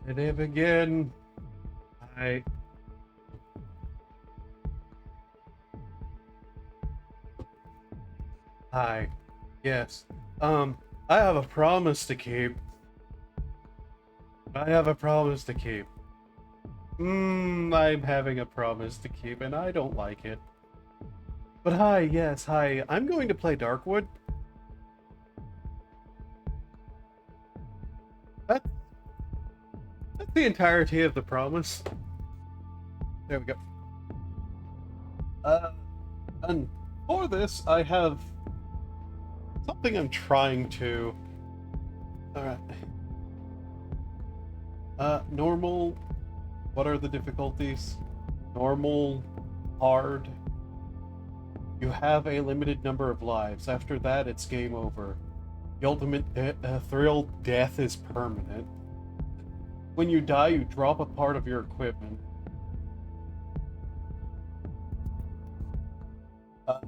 Did it begin? Hi. Hi. Yes. I have a promise to keep. I have a promise to keep. I'm having a promise to keep, and I don't like it. But hi, yes, hi. I'm going to play Darkwood. That, that's the entirety of the promise. There we go. Uh, and for this, I have something I'm trying to. Alright. Normal. What are the difficulties? Normal, hard. You have a limited number of lives. After that, it's game over. The ultimate thrill, death is permanent. When you die, you drop a part of your equipment.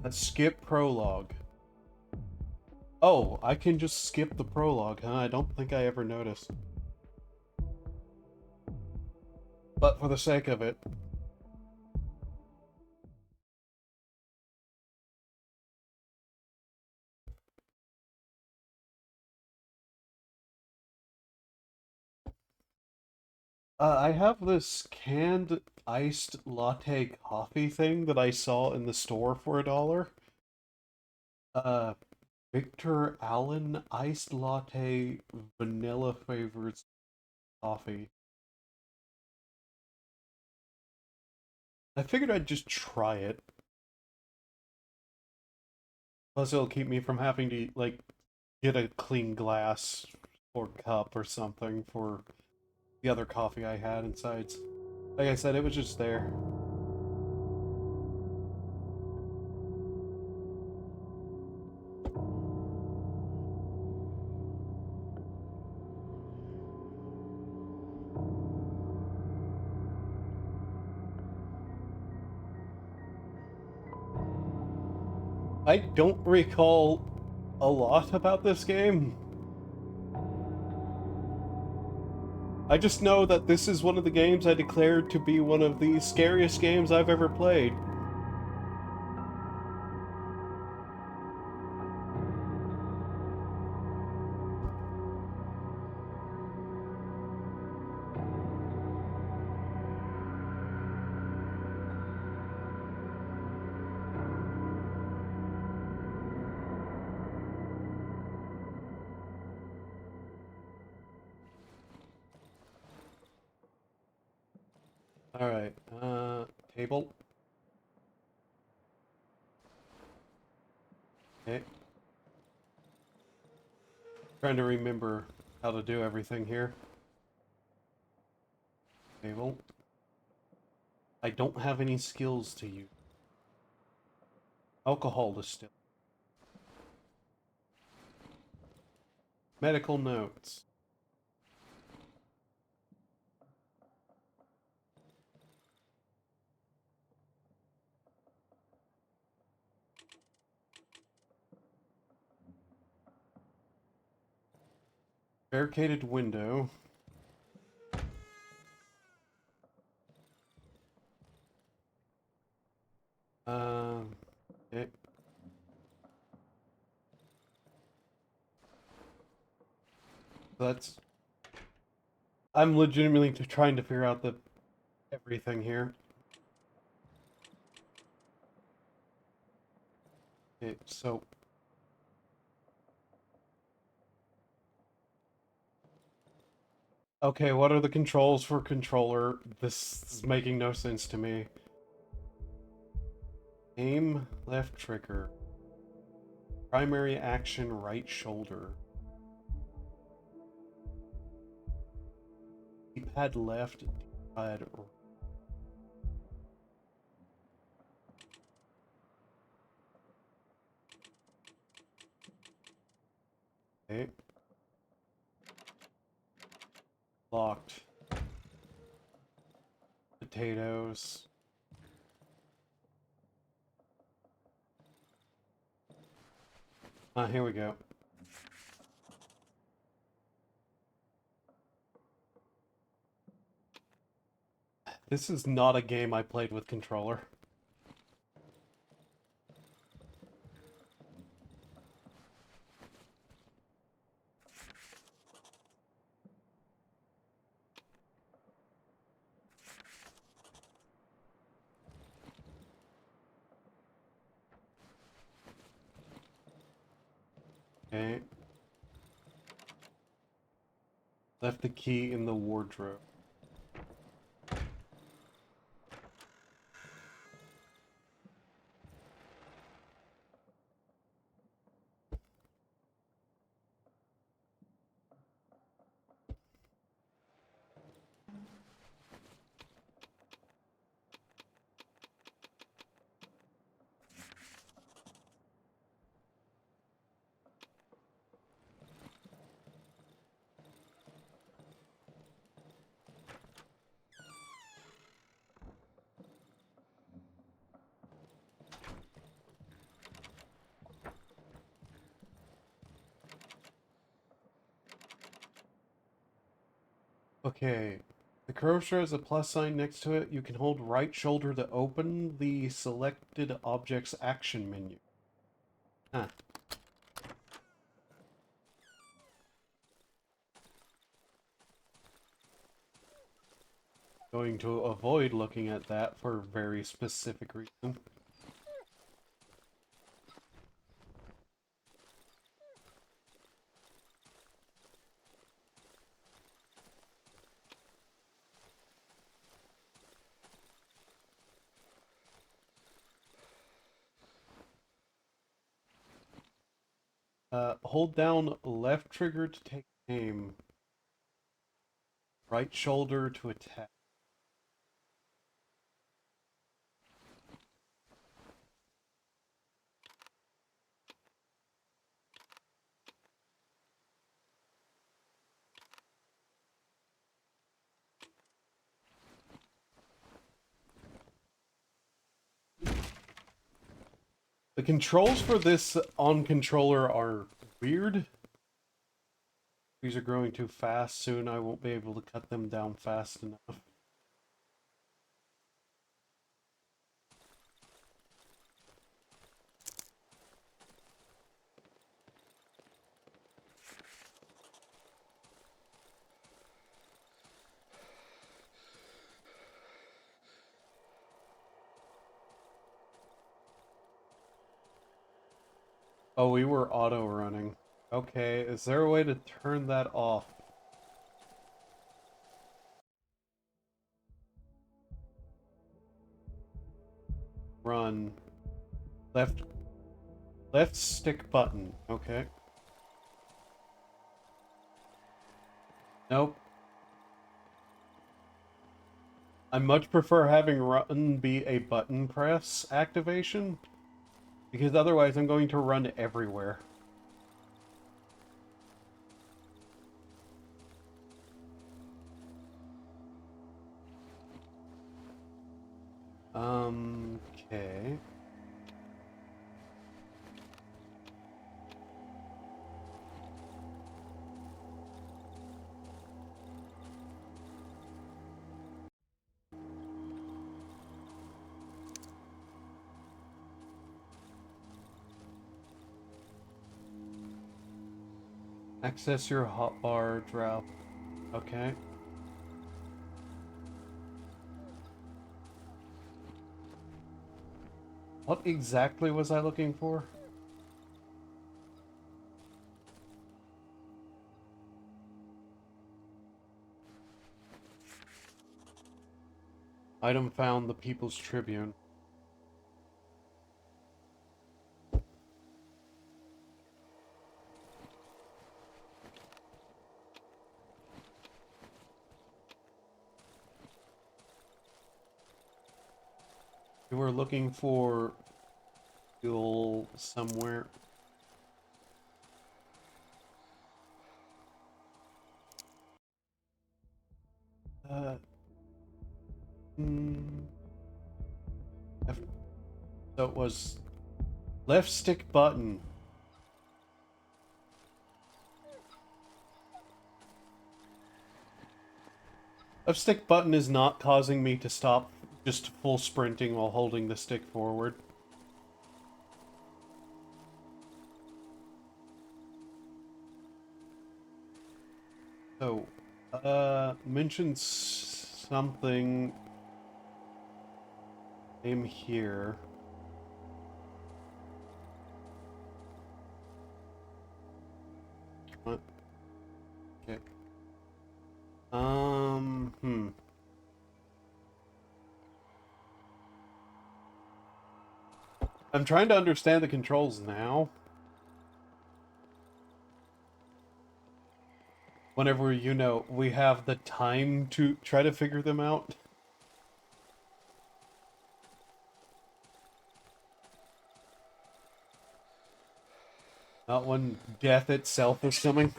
Skip prologue. Oh, I can just skip the prologue, huh? I don't think I ever noticed. But for the sake of it. I have this canned iced latte coffee thing that I saw in the store for $1. Uh, Victor Allen iced latte vanilla flavored coffee. I figured I'd just try it. Plus, it'll keep me from having to, like, get a clean glass or cup or something for the other coffee I had inside. Like I said, it was just there. I don't recall a lot about this game. I just know that this is one of the games I declared to be one of the scariest games I've ever played. Alright, table. Okay. Trying to remember how to do everything here. Table. I don't have any skills to use. Alcohol distill. Medical notes. Barricaded window. Okay. That's... I'm legitimately trying to figure out the everything here. Okay, so... Okay, what are the controls for controller? This is making no sense to me. Aim, left trigger. Primary action, right shoulder. D-pad left, D-pad right. Okay. Locked. Potatoes. Here we go. This is not a game I played with controller. Okay. Left the key in the wardrobe. Okay. The cursor has a plus sign next to it. You can hold right shoulder to open the selected object's action menu. Huh. Going to avoid looking at that for a very specific reason. Hold down left trigger to take aim. Right shoulder to attack. The controls for this on controller are weird. These are growing too fast. Soon I won't be able to cut them down fast enough. Oh, we were auto running. Okay, is there a way to turn that off? Run. Left stick button. Okay. Nope. I much prefer having run be a button press activation, because otherwise I'm going to run everywhere. Okay. Access your hotbar drop. Okay. What exactly was I looking for? Item found, the People's Tribune. You were looking for fuel somewhere. Uh, hmm. So it was left stick button. Left stick button is not causing me to stop just full sprinting while holding the stick forward. So, mentioned something in here. What? Okay. I'm trying to understand the controls now. Whenever, you know, we have the time to try to figure them out. Not when death itself is coming.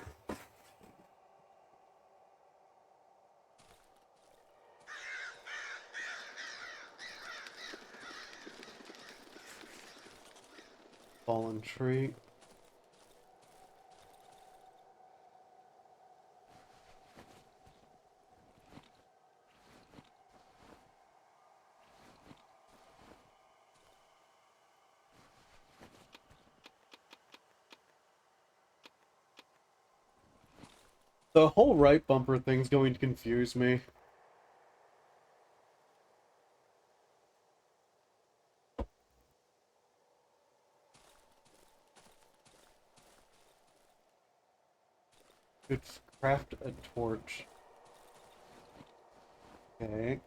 Fallen tree. The whole right bumper thing's going to confuse me. It's craft a torch. Okay.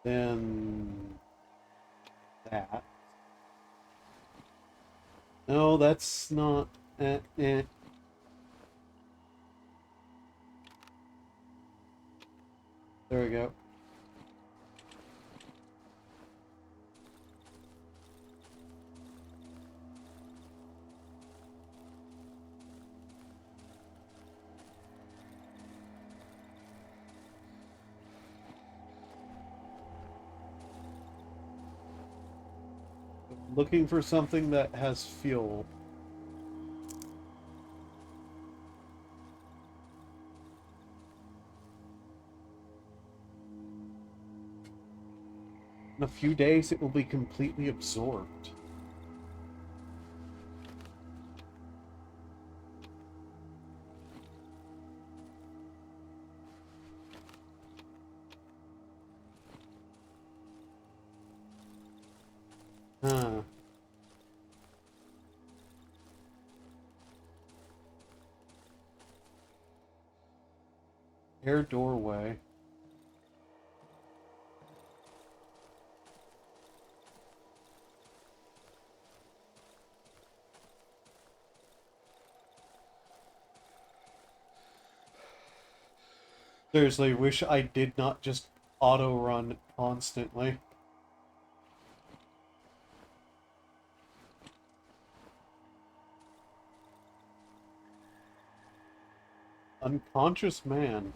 Then that. No, that's not. Eh. There we go. Looking for something that has fuel. In a few days, it will be completely absorbed. Huh. Air doorway. Seriously, wish I did not just auto-run constantly. Unconscious man.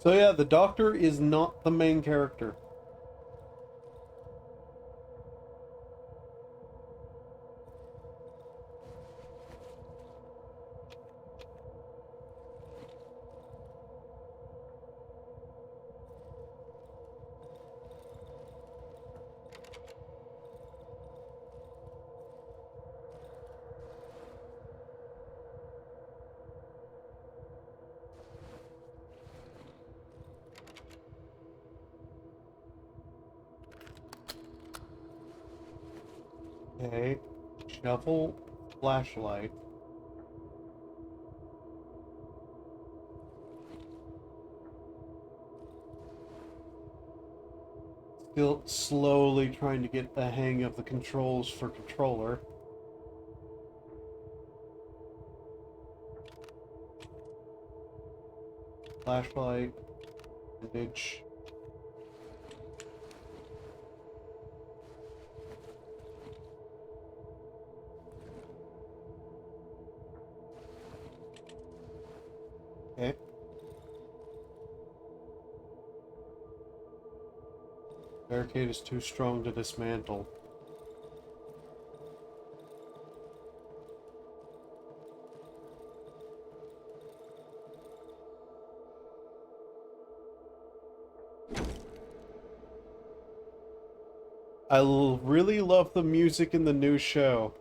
So yeah, the doctor is not the main character. Okay. Shovel, flashlight. Still slowly trying to get the hang of the controls for controller. Flashlight, bandage. Okay. Barricade is too strong to dismantle. Really love the music in the new show.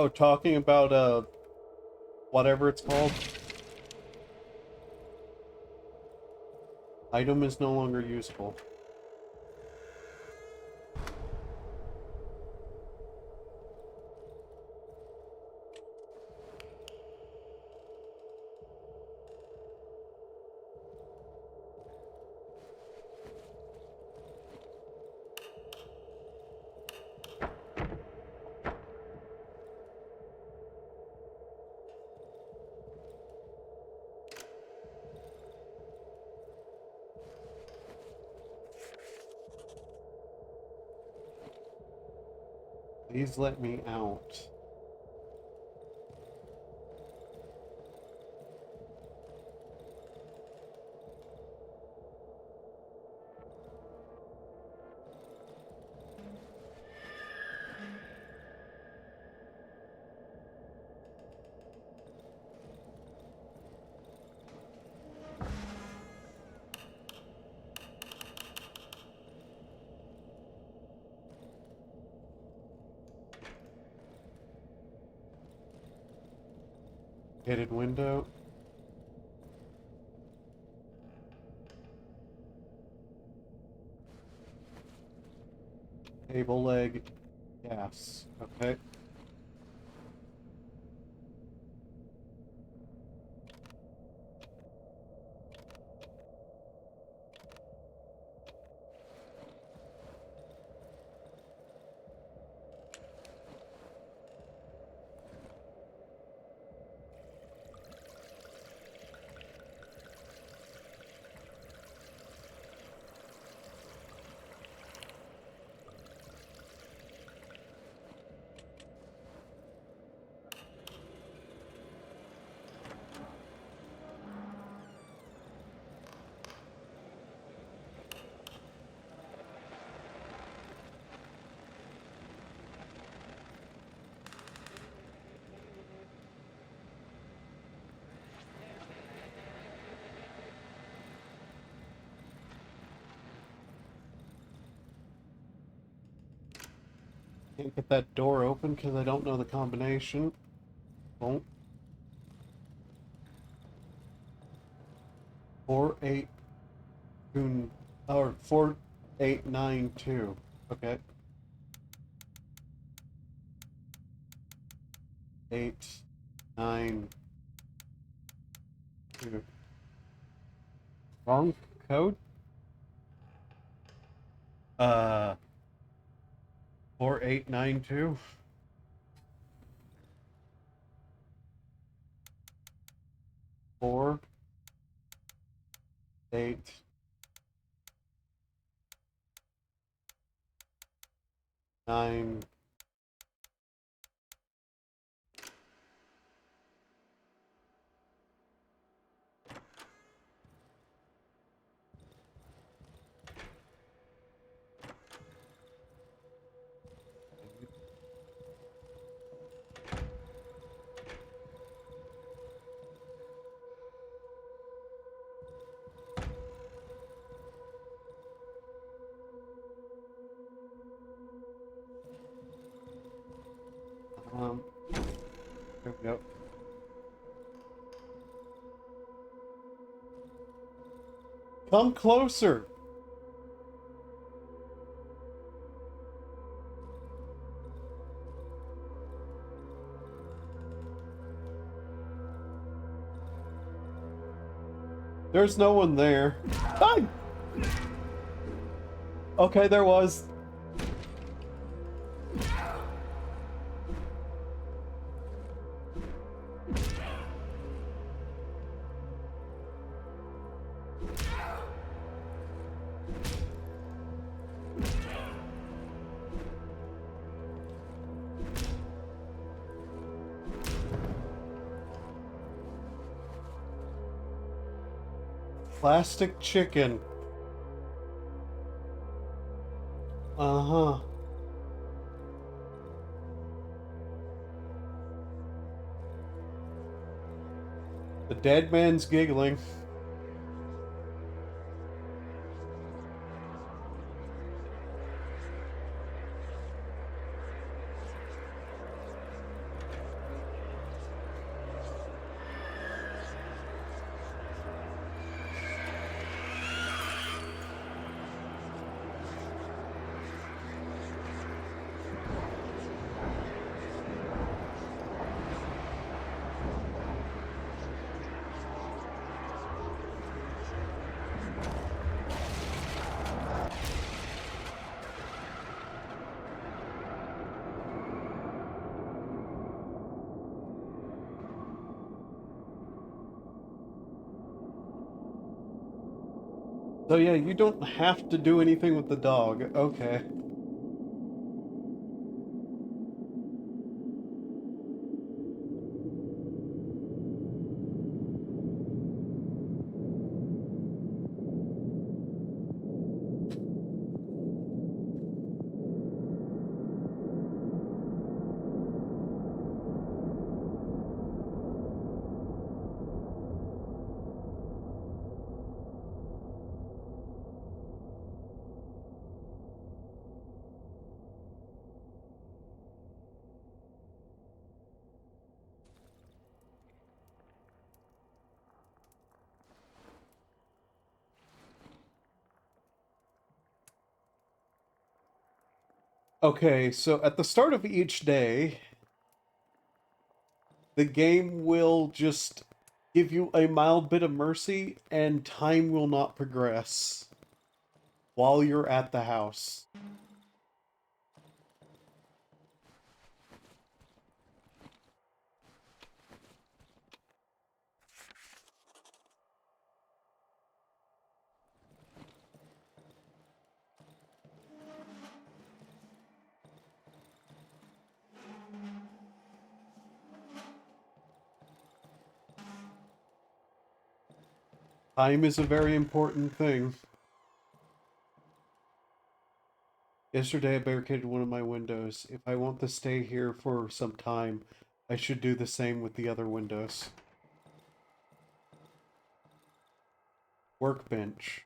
Oh, talking about, whatever it's called. Item is no longer useful. Please let me out. Gated window. Table leg. Gas. Okay. Can't get that door open because I don't know the combination. Won't. 482 or 4892. Okay. 892. Wrong code? 4892. 4 8 9. There we go. Come closer. There's no one there. Ah! Okay, there was. Plastic chicken. Uh-huh. The dead man's giggling. So yeah, you don't have to do anything with the dog. Okay. Okay, so at the start of each day, the game will just give you a mild bit of mercy and time will not progress while you're at the house. Time is a very important thing. Yesterday I barricaded one of my windows. If I want to stay here for some time, I should do the same with the other windows. Workbench.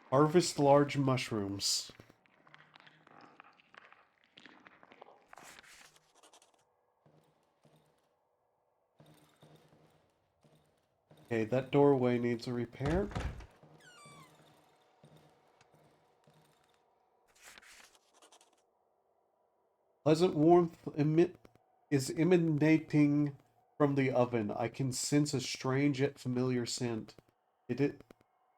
Harvest large mushrooms. Okay, that doorway needs a repair. Pleasant warmth is emanating from the oven. I can sense a strange yet familiar scent. It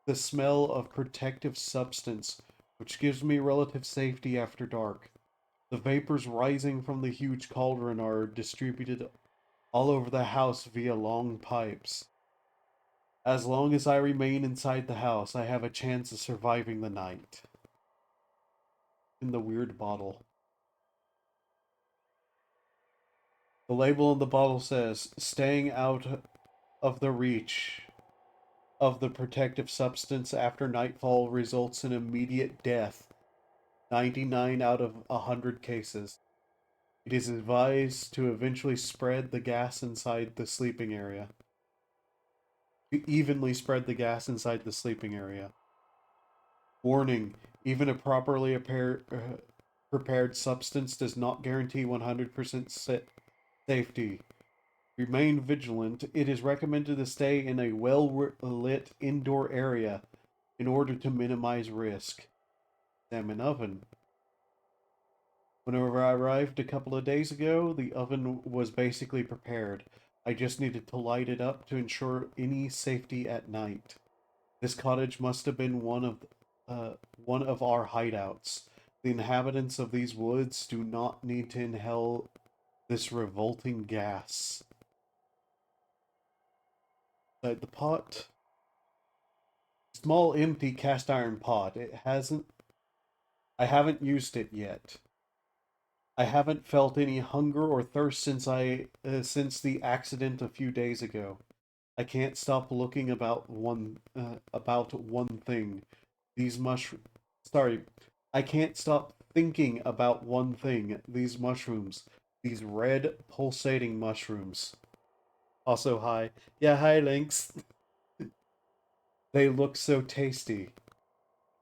the smell of protective substance, which gives me relative safety after dark. The vapors rising from the huge cauldron are distributed all over the house via long pipes. As long as I remain inside the house, I have a chance of surviving the night. In the weird bottle. The label on the bottle says, staying out of the reach of the protective substance after nightfall results in immediate death. 99 out of 100 cases. It is advised to eventually spread the gas inside the sleeping area. To evenly spread the gas inside the sleeping area. Warning, even a properly prepared substance does not guarantee 100% safety. Remain vigilant. It is recommended to stay in a well-lit indoor area in order to minimize risk. Salmon oven. Whenever I arrived a couple of days ago, the oven was basically prepared. I just needed to light it up to ensure any safety at night. This cottage must have been one of our hideouts. The inhabitants of these woods do not need to inhale this revolting gas. The pot, small empty cast iron pot. I haven't used it yet. I haven't felt any hunger or thirst since the accident a few days ago. I can't stop looking about one thing. These mush sorry, I can't stop thinking about one thing. These mushrooms, these red pulsating mushrooms. Also hi. Yeah, hi Lynx. They look so tasty.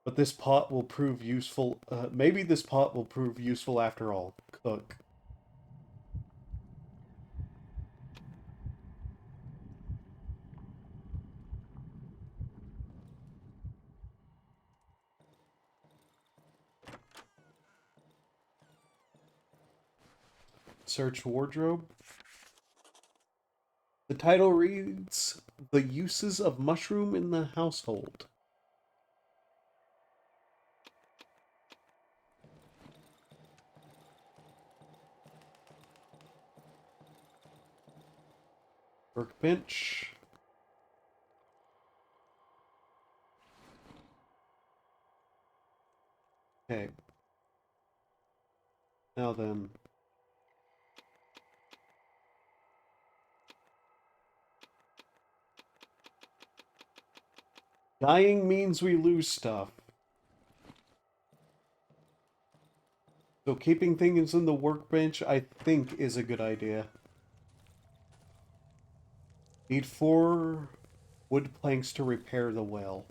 But this pot will prove useful. Maybe this pot will prove useful after all. Cook. Search wardrobe. The title reads The Uses of Mushroom in the Household. Workbench. Okay. Now then. Dying means we lose stuff. So keeping things in the workbench, I think, is a good idea. Need 4 wood planks to repair the well.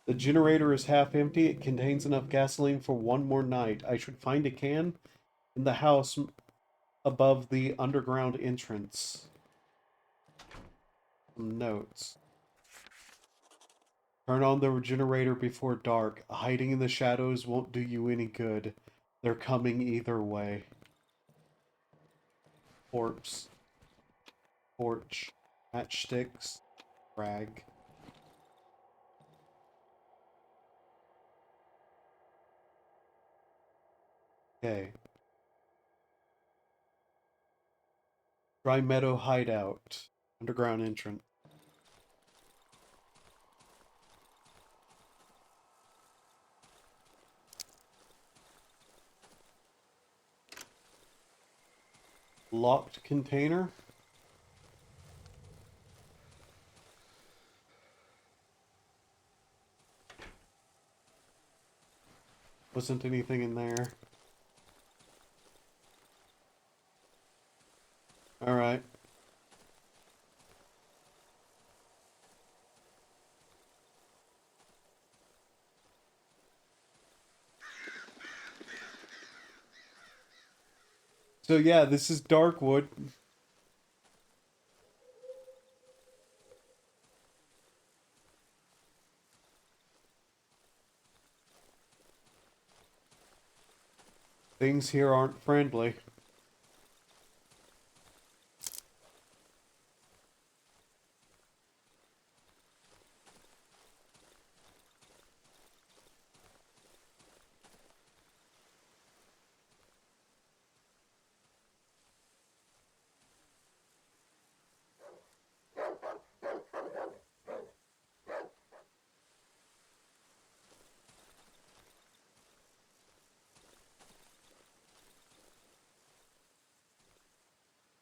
The generator is half empty. It contains enough gasoline for 1 more night. I should find a can in the house above the underground entrance. Some notes. Turn on the generator before dark. Hiding in the shadows won't do you any good. They're coming either way. Corpse. Torch. Matchsticks. Rag. Okay. Dry Meadow Hideout. Underground entrance. Locked container. Wasn't anything in there. Alright. So yeah, this is Darkwood. Things here aren't friendly.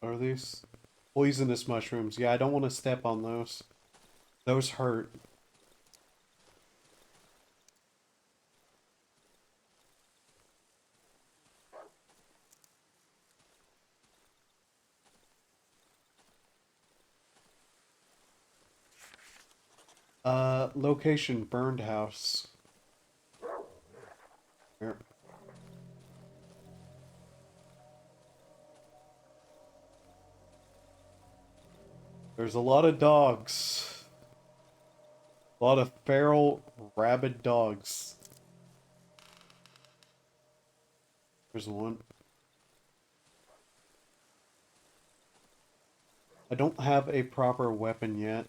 Are these poisonous mushrooms? Yeah, I don't want to step on those. Those hurt. Location, burned house. Here. There's a lot of dogs. A lot of feral, rabid dogs. There's one. I don't have a proper weapon yet.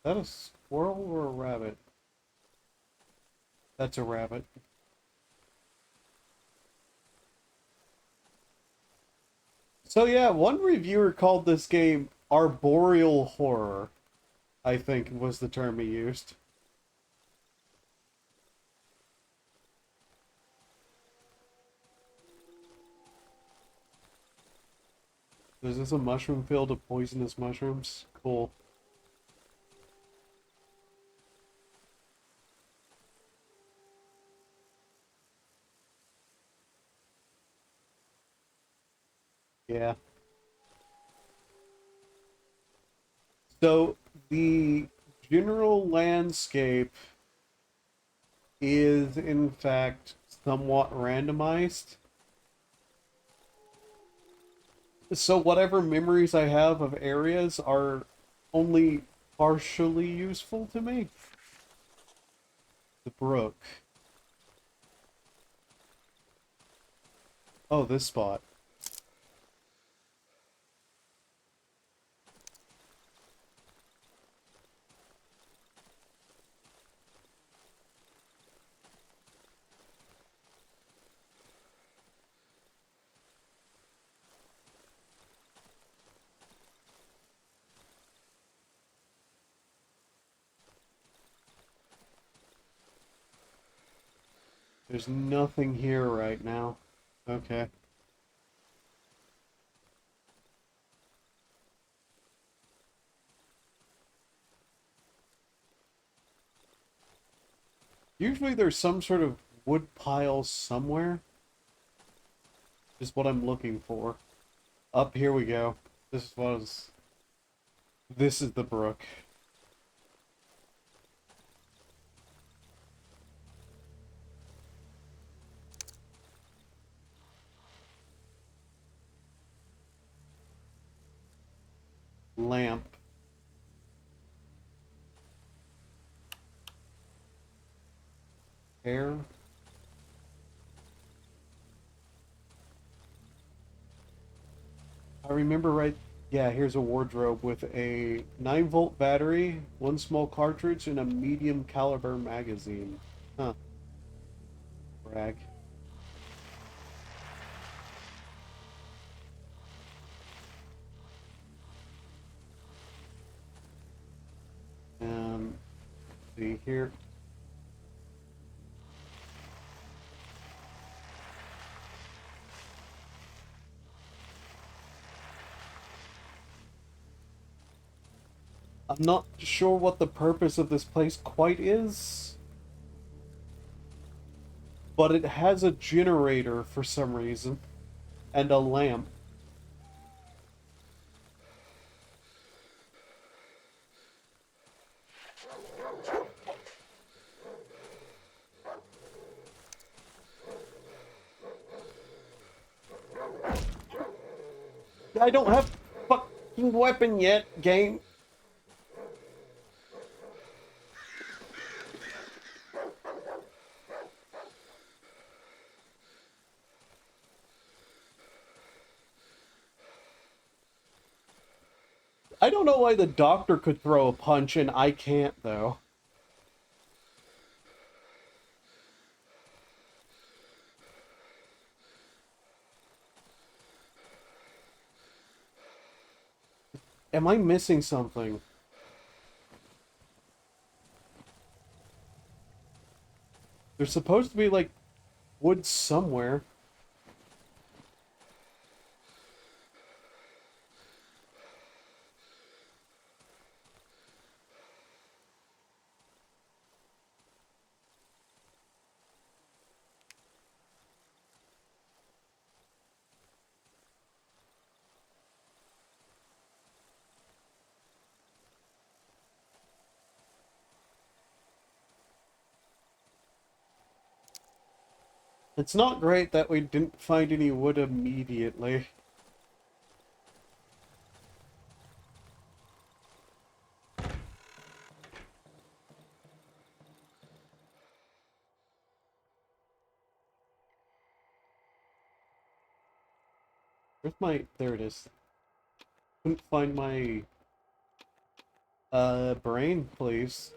Is that a squirrel or a rabbit? That's a rabbit. So yeah, one reviewer called this game arboreal horror, I think was the term he used. Is this a mushroom field of poisonous mushrooms? Cool. Yeah. So the general landscape is in fact somewhat randomized. So whatever memories I have of areas are only partially useful to me. The brook. Oh, this spot. There's nothing here right now. Okay. Usually there's some sort of wood pile somewhere. Is what I'm looking for. Up, here we go. This is the brook. Lamp. Hair. I remember right. Yeah, here's a wardrobe with a 9-volt battery, one small cartridge, and a medium caliber magazine. Huh. Brag. See here. I'm not sure what the purpose of this place quite is, but it has a generator for some reason, and a lamp. I don't have a fucking weapon yet, game. I don't know why the doctor could throw a punch and I can't, though. Am I missing something? There's supposed to be, like, wood somewhere. It's not great that we didn't find any wood immediately. Where's my... There it is. Couldn't find my... brain, please.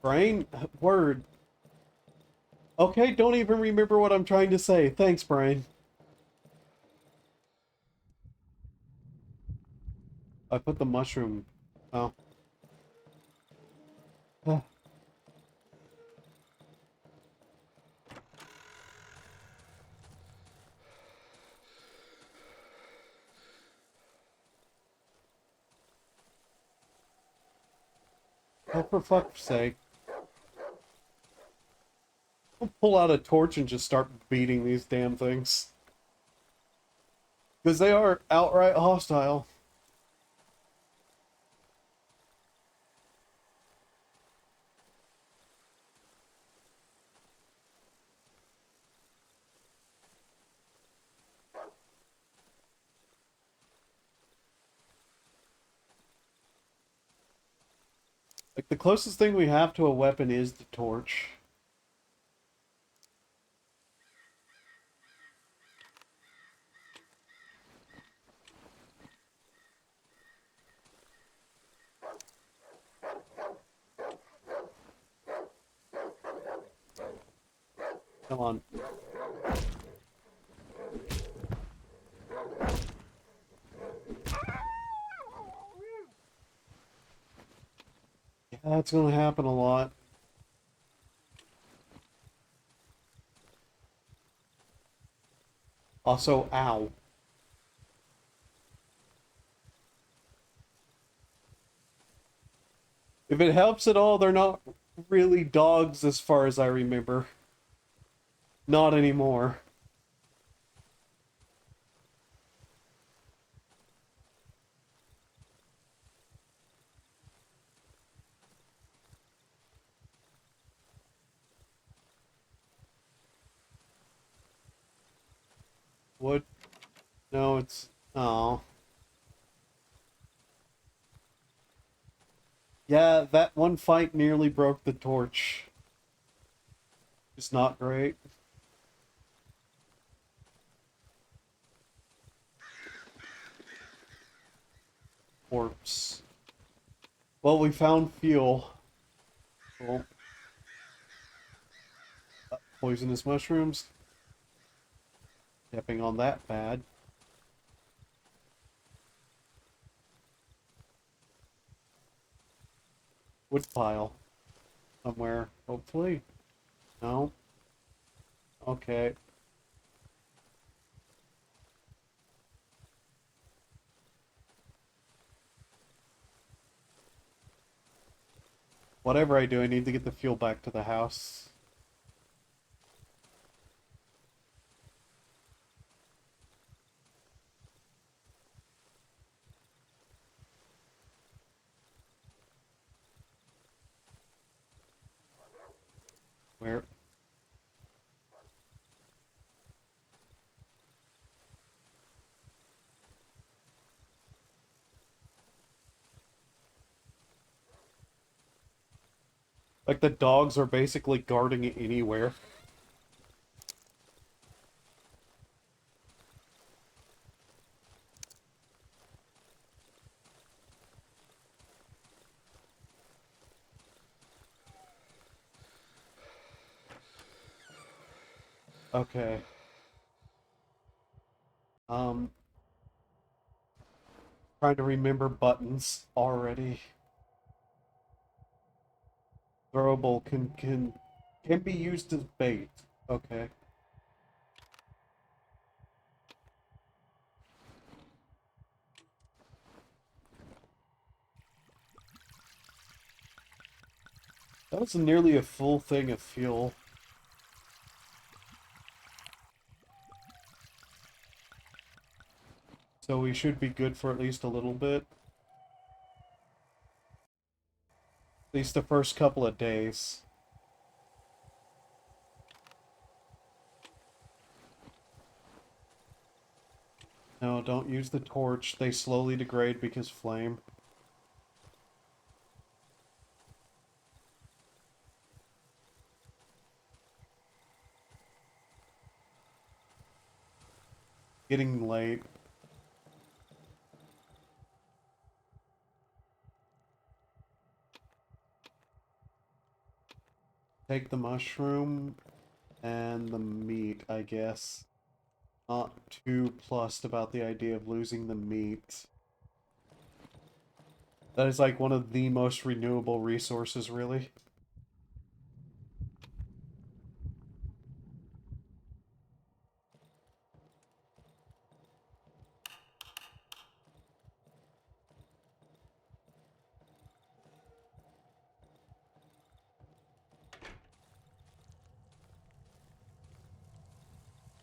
Brain? Word. Okay, don't even remember what I'm trying to say. Thanks, Brian. I put the mushroom... Oh. Oh, for fuck's sake. I'll pull out a torch and just start beating these damn things. Because they are outright hostile. Like, the closest thing we have to a weapon is the torch. Come on. Yeah, that's gonna happen a lot. Also, ow. If it helps at all, they're not really dogs as far as I remember. Not anymore. What? No, it's... Oh. Yeah, that one fight nearly broke the torch. It's not great. Corpse. Well, we found fuel. Cool. Poisonous mushrooms. Stepping on that bad. Wood pile. Somewhere, hopefully. No? Okay. Whatever I do, I need to get the fuel back to the house. Where? Like, the dogs are basically guarding it anywhere. Okay. Um, trying to remember buttons already. Throwable can be used as bait. Okay. That was nearly a full thing of fuel. So we should be good for at least a little bit. At least the first couple of days. No, don't use the torch. They slowly degrade because flame. Getting late. Take the mushroom and the meat, I guess. Not too plussed about the idea of losing the meat. That is like one of the most renewable resources, really.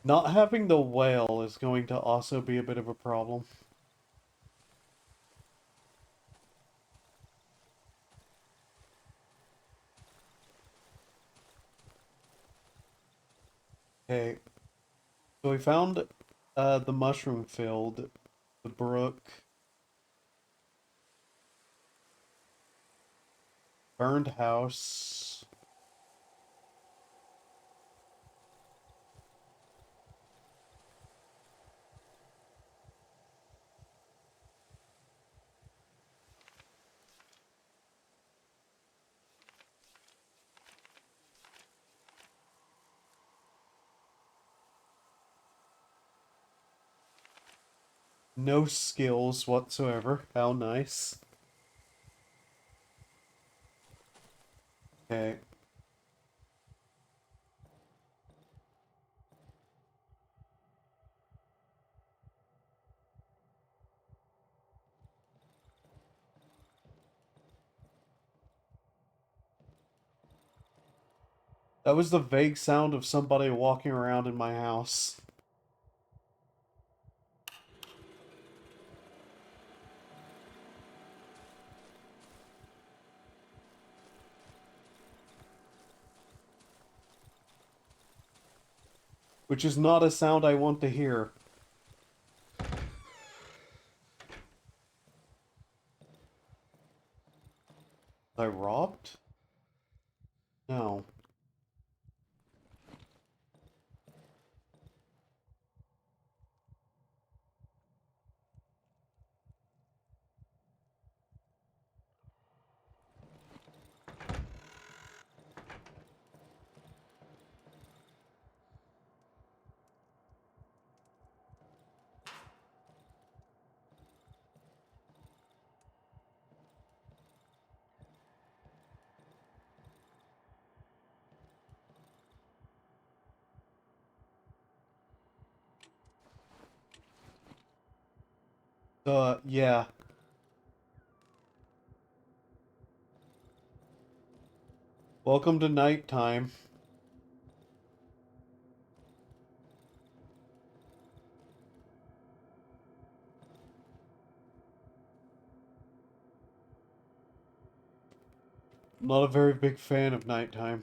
Not having the whale is going to also be a bit of a problem. Okay, so we found the mushroom field, the brook. Burned house. No skills whatsoever. How nice. Okay. That was the vague sound of somebody walking around in my house. Which is not a sound I want to hear. Was I robbed? No. Yeah. Welcome to nighttime. Not a very big fan of nighttime.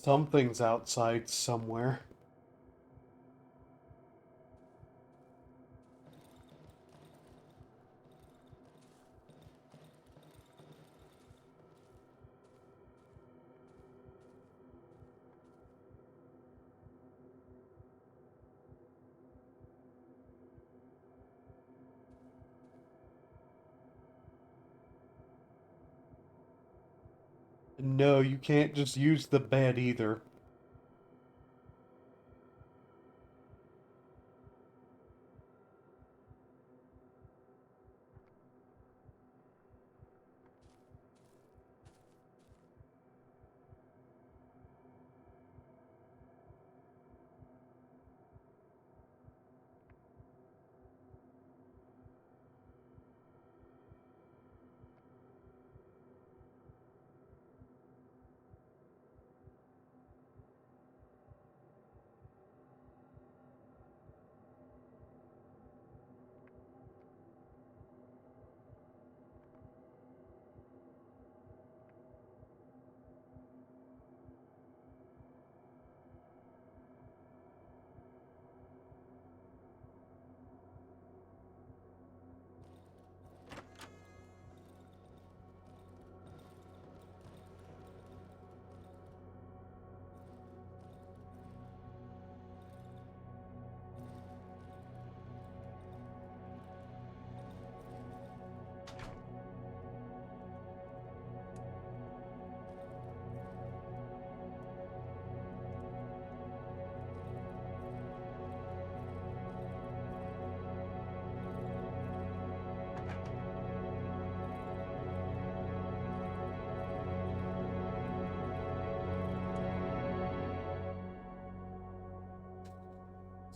Something's outside somewhere. No, you can't just use the bed either.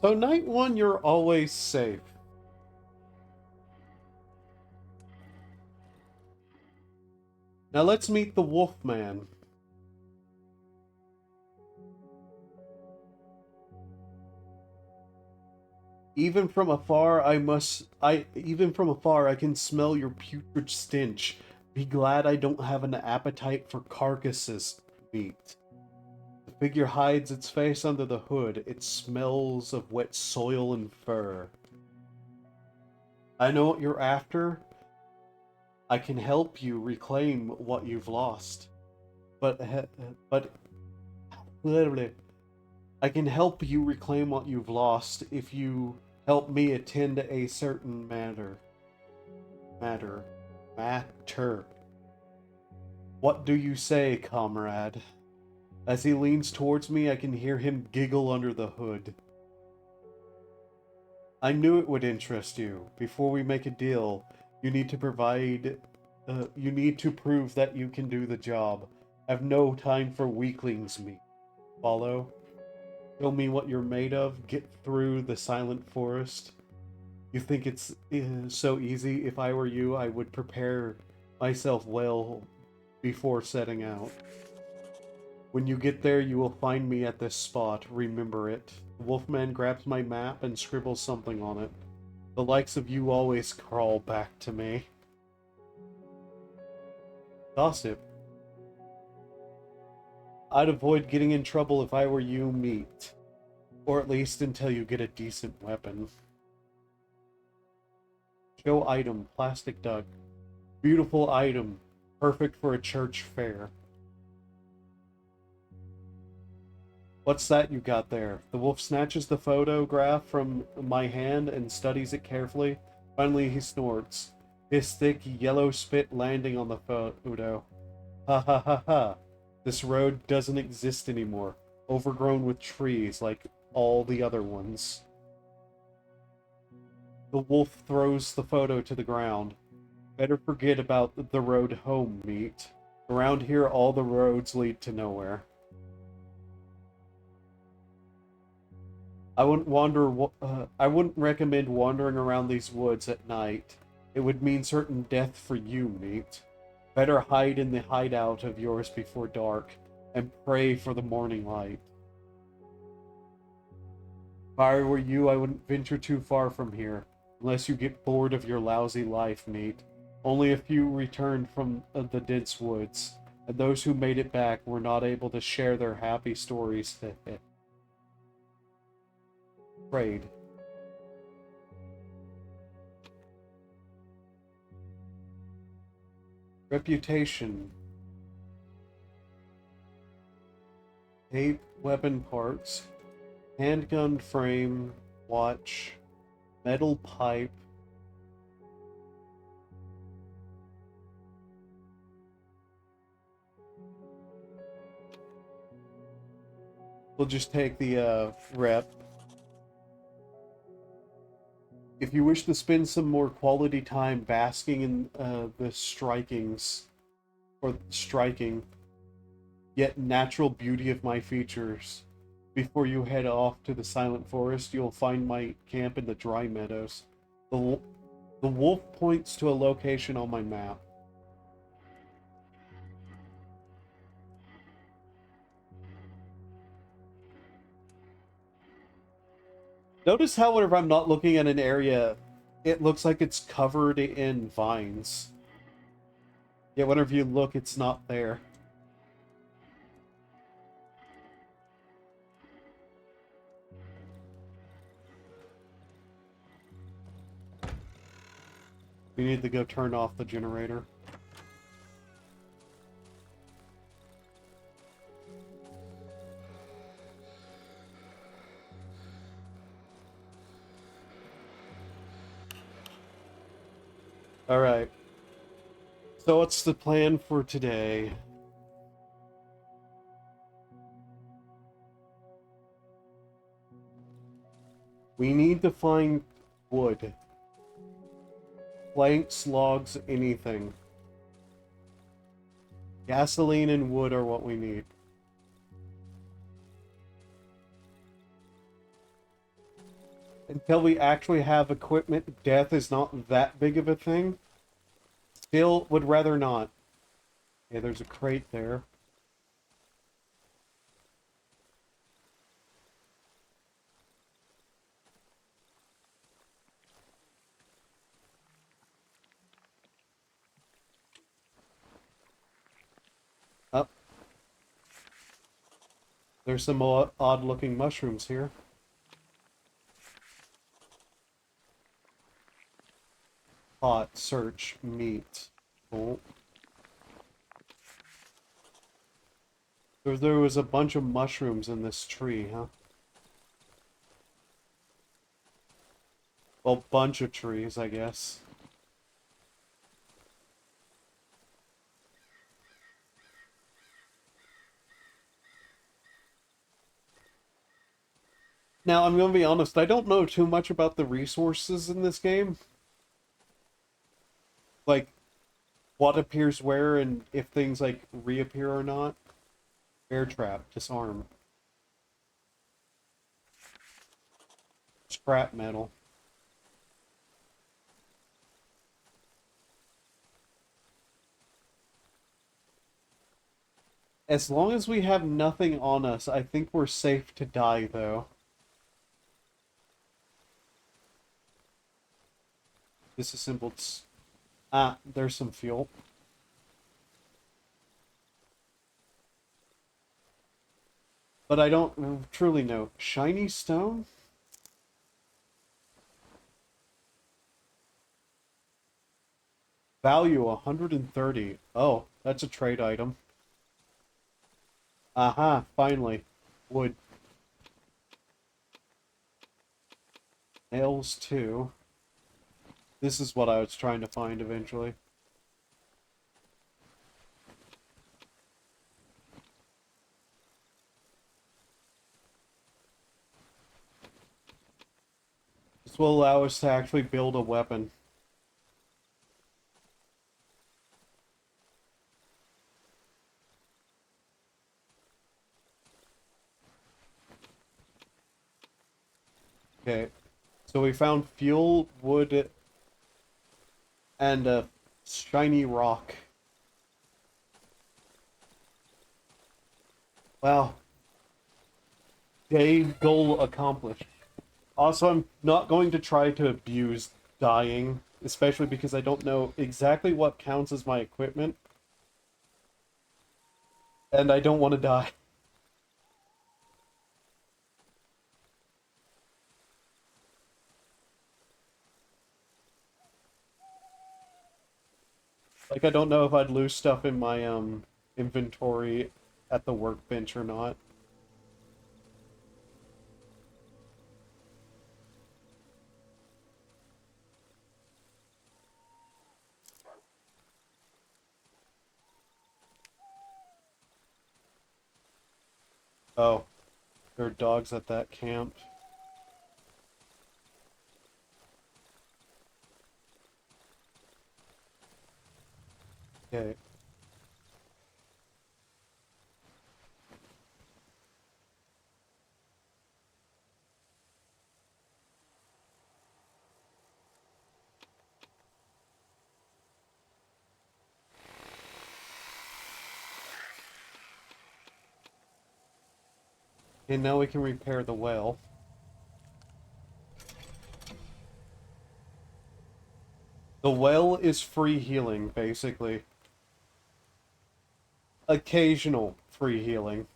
So night one, you're always safe. Now let's meet the Wolfman. Even from afar, even from afar, I can smell your putrid stench. Be glad I don't have an appetite for carcasses meat. The figure hides its face under the hood. It smells of wet soil and fur. I know what you're after. I can help you reclaim what you've lost. But literally, I can help you reclaim what you've lost if you help me attend to a certain matter. Matter. What do you say, comrade? As he leans towards me, I can hear him giggle under the hood. I knew it would interest you. Before we make a deal, you need to you need to prove that you can do the job. I've no time for weaklings, me. Follow? Show me what you're made of. Get through the silent forest. You think it's so easy? If I were you, I would prepare myself well before setting out. When you get there, you will find me at this spot. Remember it. The Wolfman grabs my map and scribbles something on it. The likes of you always crawl back to me. Gossip. I'd avoid getting in trouble if I were you, meat. Or at least until you get a decent weapon. Show item, plastic duck. Beautiful item. Perfect for a church fair. What's that you got there? The wolf snatches the photograph from my hand and studies it carefully. Finally, he snorts, his thick yellow spit landing on the photo. Ha ha ha ha. This road doesn't exist anymore. Overgrown with trees like all the other ones. The wolf throws the photo to the ground. Better forget about the road home, meat. Around here, all the roads lead to nowhere. I wouldn't recommend wandering around these woods at night. It would mean certain death for you, meat. Better hide in the hideout of yours before dark, and pray for the morning light. If I were you, I wouldn't venture too far from here, unless you get bored of your lousy life, meat. Only a few returned from the dense woods, and those who made it back were not able to share their happy stories. Trade. Reputation. Tape, weapon parts, handgun frame, watch, metal pipe. We'll just take the rep. If you wish to spend some more quality time basking in the striking, yet natural beauty of my features, before you head off to the silent forest, you'll find my camp in the dry meadows. The wolf points to a location on my map. Notice how whenever I'm not looking at an area, it looks like it's covered in vines. Yet whenever you look, it's not there. We need to go turn off the generator. Alright. So what's the plan for today? We need to find wood. Planks, logs, anything. Gasoline and wood are what we need. Till we actually have equipment, death is not that big of a thing. Still, would rather not. Okay, there's a crate there. Up. There's some odd-looking mushrooms here. Pot, search, meat. Cool. There was a bunch of mushrooms in this tree, huh? Well, bunch of trees, I guess. Now, I'm gonna be honest, I don't know too much about the resources in this game. Like, what appears where and if things, like, reappear or not. Bear trap, disarm. Scrap metal. As long as we have nothing on us, I think we're safe to die, though. Disassembled... Ah, there's some fuel. But I don't truly know. Shiny stone? Value 130. Oh, that's a trade item. Aha, finally. Wood. Nails too. This is what I was trying to find eventually. This will allow us to actually build a weapon. Okay. So we found fuel, wood, and a shiny rock. Wow. Day goal accomplished. Also, I'm not going to try to abuse dying, especially because I don't know exactly what counts as my equipment. And I don't want to die. Like, I don't know if I'd lose stuff in my, inventory at the workbench or not. Oh, there are dogs at that camp. Okay. And now we can repair the well. The well is free healing, basically. Occasional free healing.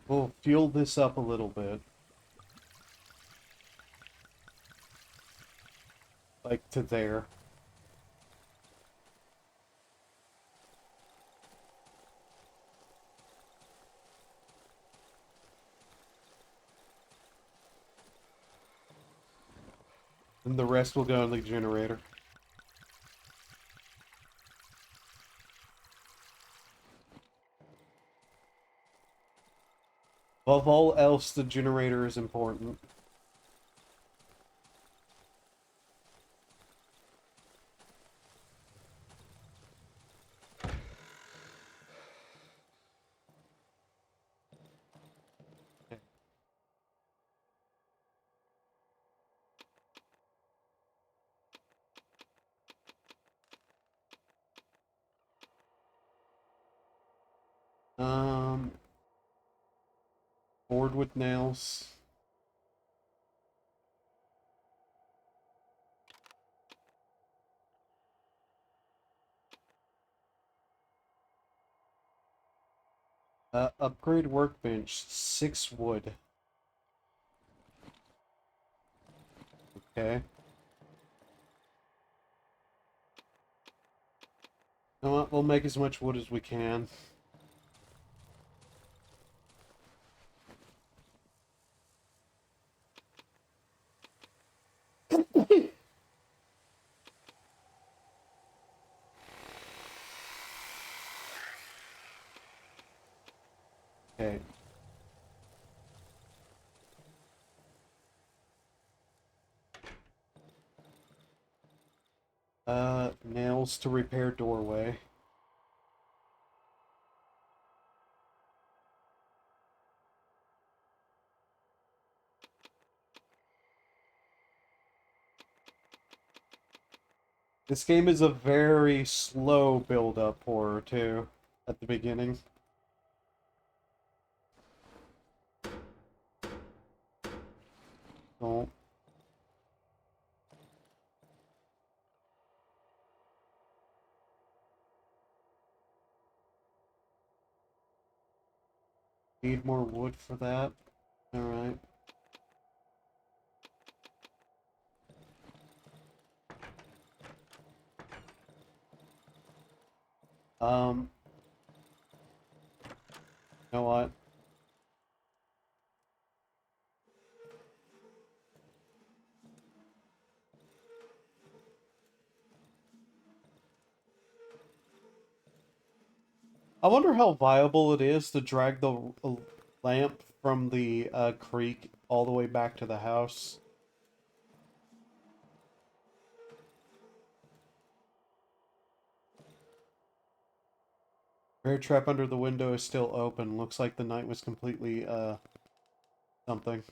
We'll fuel this up a little bit. Like to there. And the rest will go in the generator. Above all else, the generator is important. Um, board with nails. Upgrade workbench, 6 wood. Okay. You know what? We'll make as much wood as we can. Okay. Nails to repair doorway. This game is a very slow build-up horror, too, at the beginning. Don't. Need more wood for that. Alright. Um, you know what? I wonder how viable it is to drag the lamp from the creek all the way back to the house. Bear trap under the window is still open. Looks like the night was completely, something.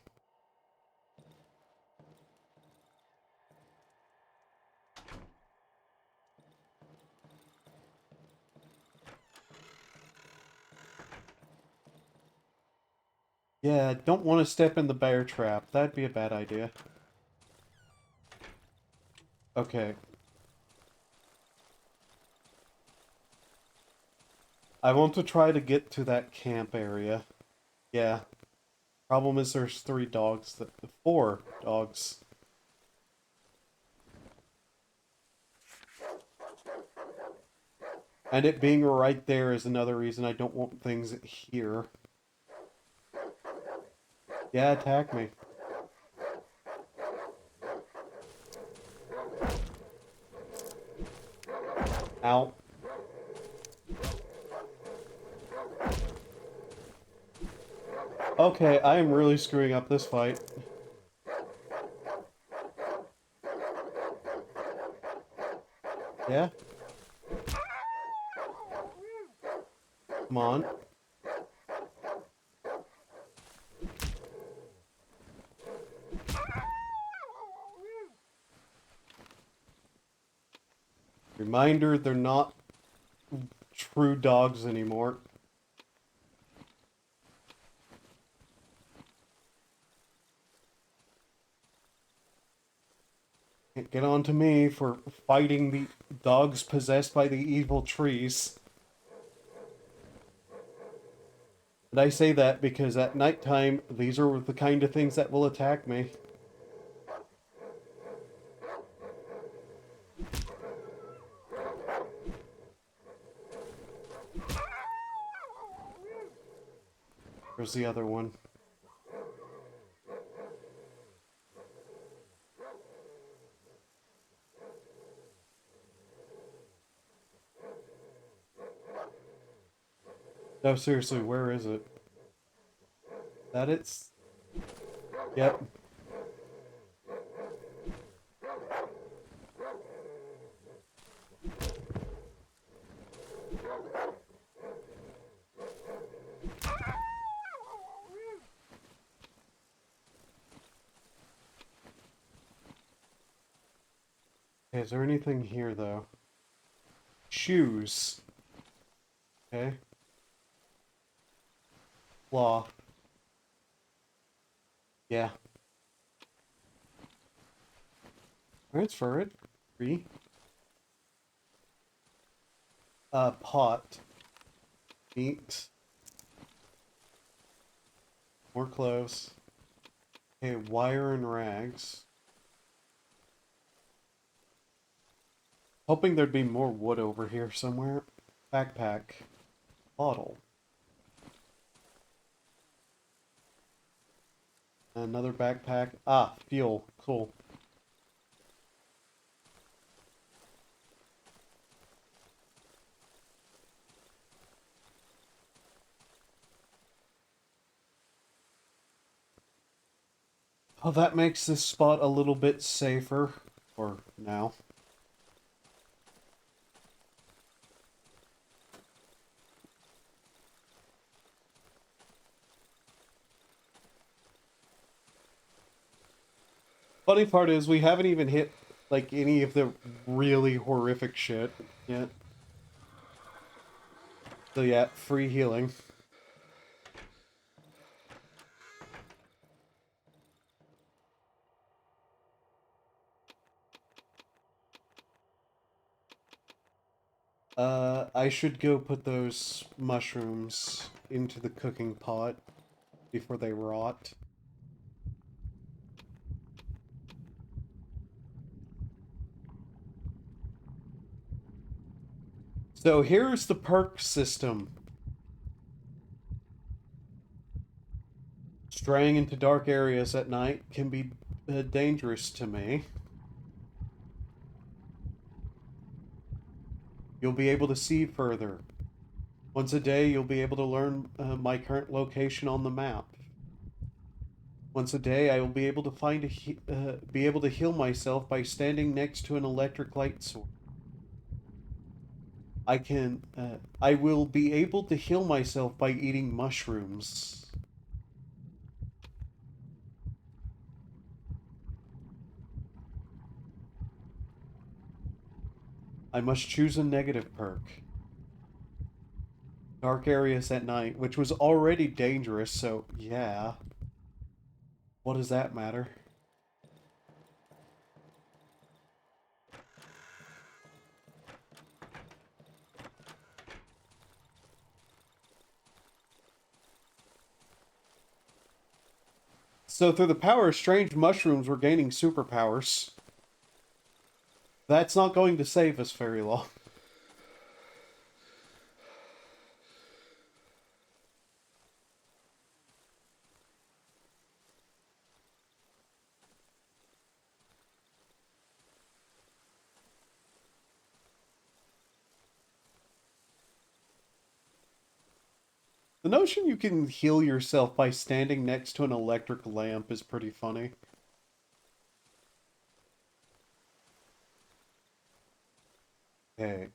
Yeah, don't want to step in the bear trap. That'd be a bad idea. Okay. I want to try to get to that camp area. Yeah. Problem is there's 4 dogs. And it being right there is another reason I don't want things here. Yeah, attack me. Ow. Okay, I am really screwing up this fight. Yeah? Come on. Reminder, they're not true dogs anymore. Can't get on to me for fighting the dogs possessed by the evil trees. And I say that because at nighttime, these are the kind of things that will attack me. Where's the other one? No, seriously, where is it? That it's... Yep. Okay, is there anything here, though? Shoes. Okay. claw. Yeah. Transfer it. 3. Pot. Meat. More clothes. Okay, wire and rags. Hoping there'd be more wood over here somewhere. Backpack. Bottle. Another backpack. Ah, fuel. Cool. Oh, that makes this spot a little bit safer. For now. Funny part is we haven't even hit, like, any of the really horrific shit yet. So yeah, free healing. I should go put those mushrooms into the cooking pot before they rot. So here's the perk system. Straying into dark areas at night can be dangerous to me. You'll be able to see further. Once a day, you'll be able to learn my current location on the map. Once a day, I will be able to be able to heal myself by standing next to an electric light source. I will be able to heal myself by eating mushrooms. I must choose a negative perk. Dark areas at night, which was already dangerous, so yeah. What does that matter? So through the power of strange mushrooms, we're gaining superpowers. That's not going to save us very long. The notion you can heal yourself by standing next to an electric lamp is pretty funny. Okay.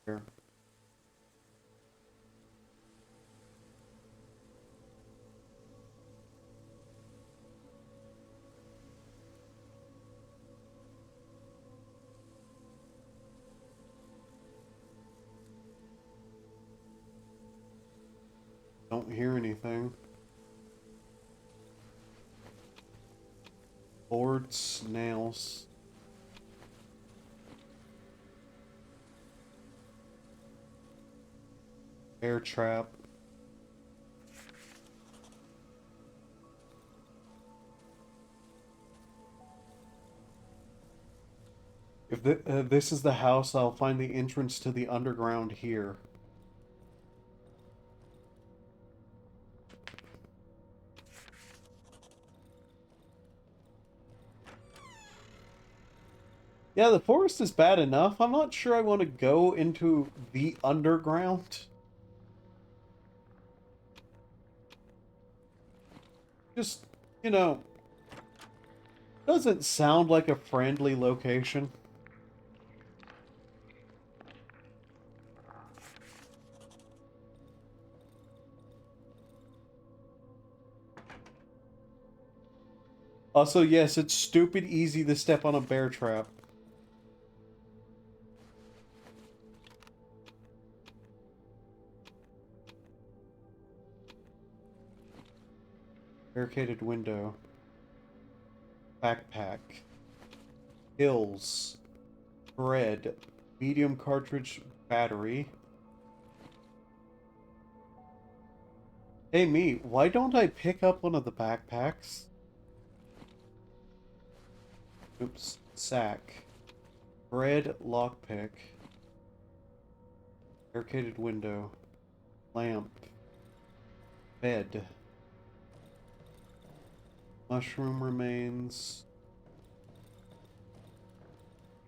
Here. Don't hear anything. Boards, nails. Air trap. If this is the house, I'll find the entrance to the underground here. Yeah, the forest is bad enough. I'm not sure I want to go into the underground. Just, you know, doesn't sound like a friendly location. Also, yes, it's stupid easy to step on a bear trap. Barricaded window. Backpack. Hills. Bread. Medium cartridge battery. Hey, me, why don't I pick up one of the backpacks? Oops. Sack. Bread, lockpick. Barricaded window. Lamp. Bed. Mushroom remains.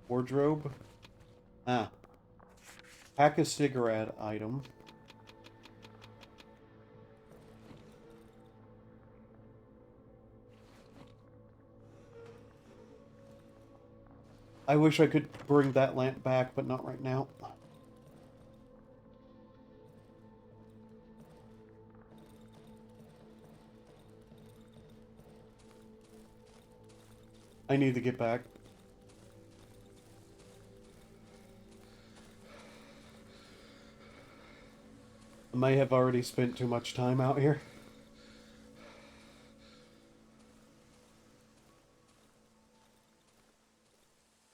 Wardrobe. Ah. Pack a cigarette item. I wish I could bring that lamp back, but not right now. I need to get back. I may have already spent too much time out here.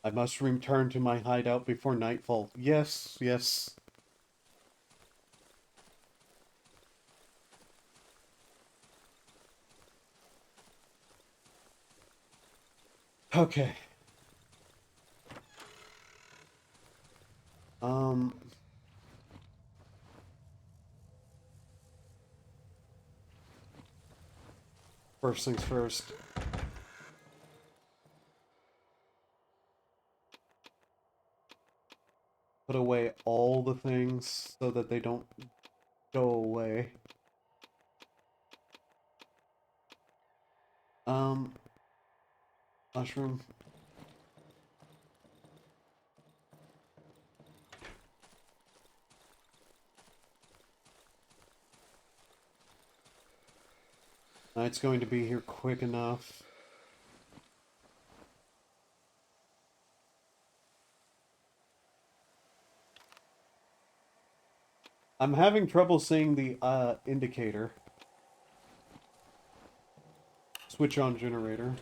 I must return to my hideout before nightfall. Yes, yes. Okay. Um... First things first. Put away all the things so that they don't go away. Mushroom. Night's going to be here quick enough. I'm having trouble seeing the indicator. Switch on generator.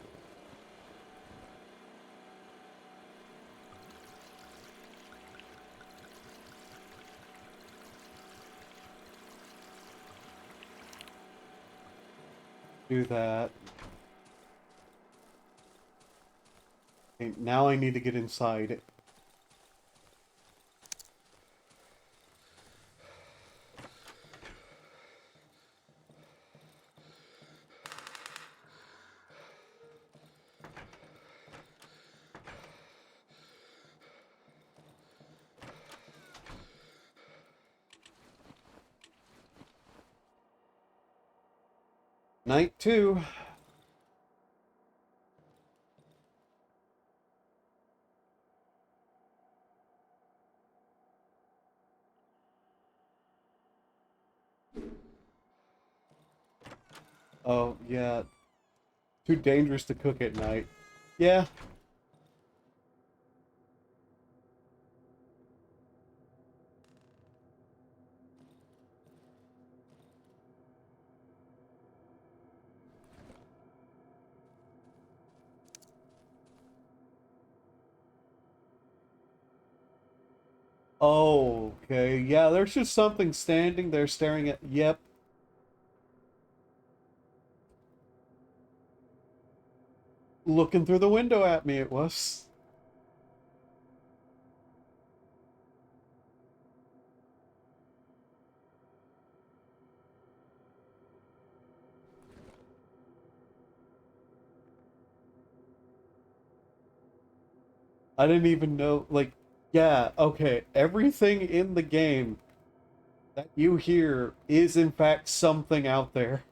Do that. Okay, now I need to get inside. Night 2. Oh, yeah. Too dangerous to cook at night. Yeah. Oh, okay. Yeah, there's just something standing there staring at... Yep. Looking through the window at me, it was. I didn't even know, like... Yeah, okay. Everything in the game that you hear is in fact something out there.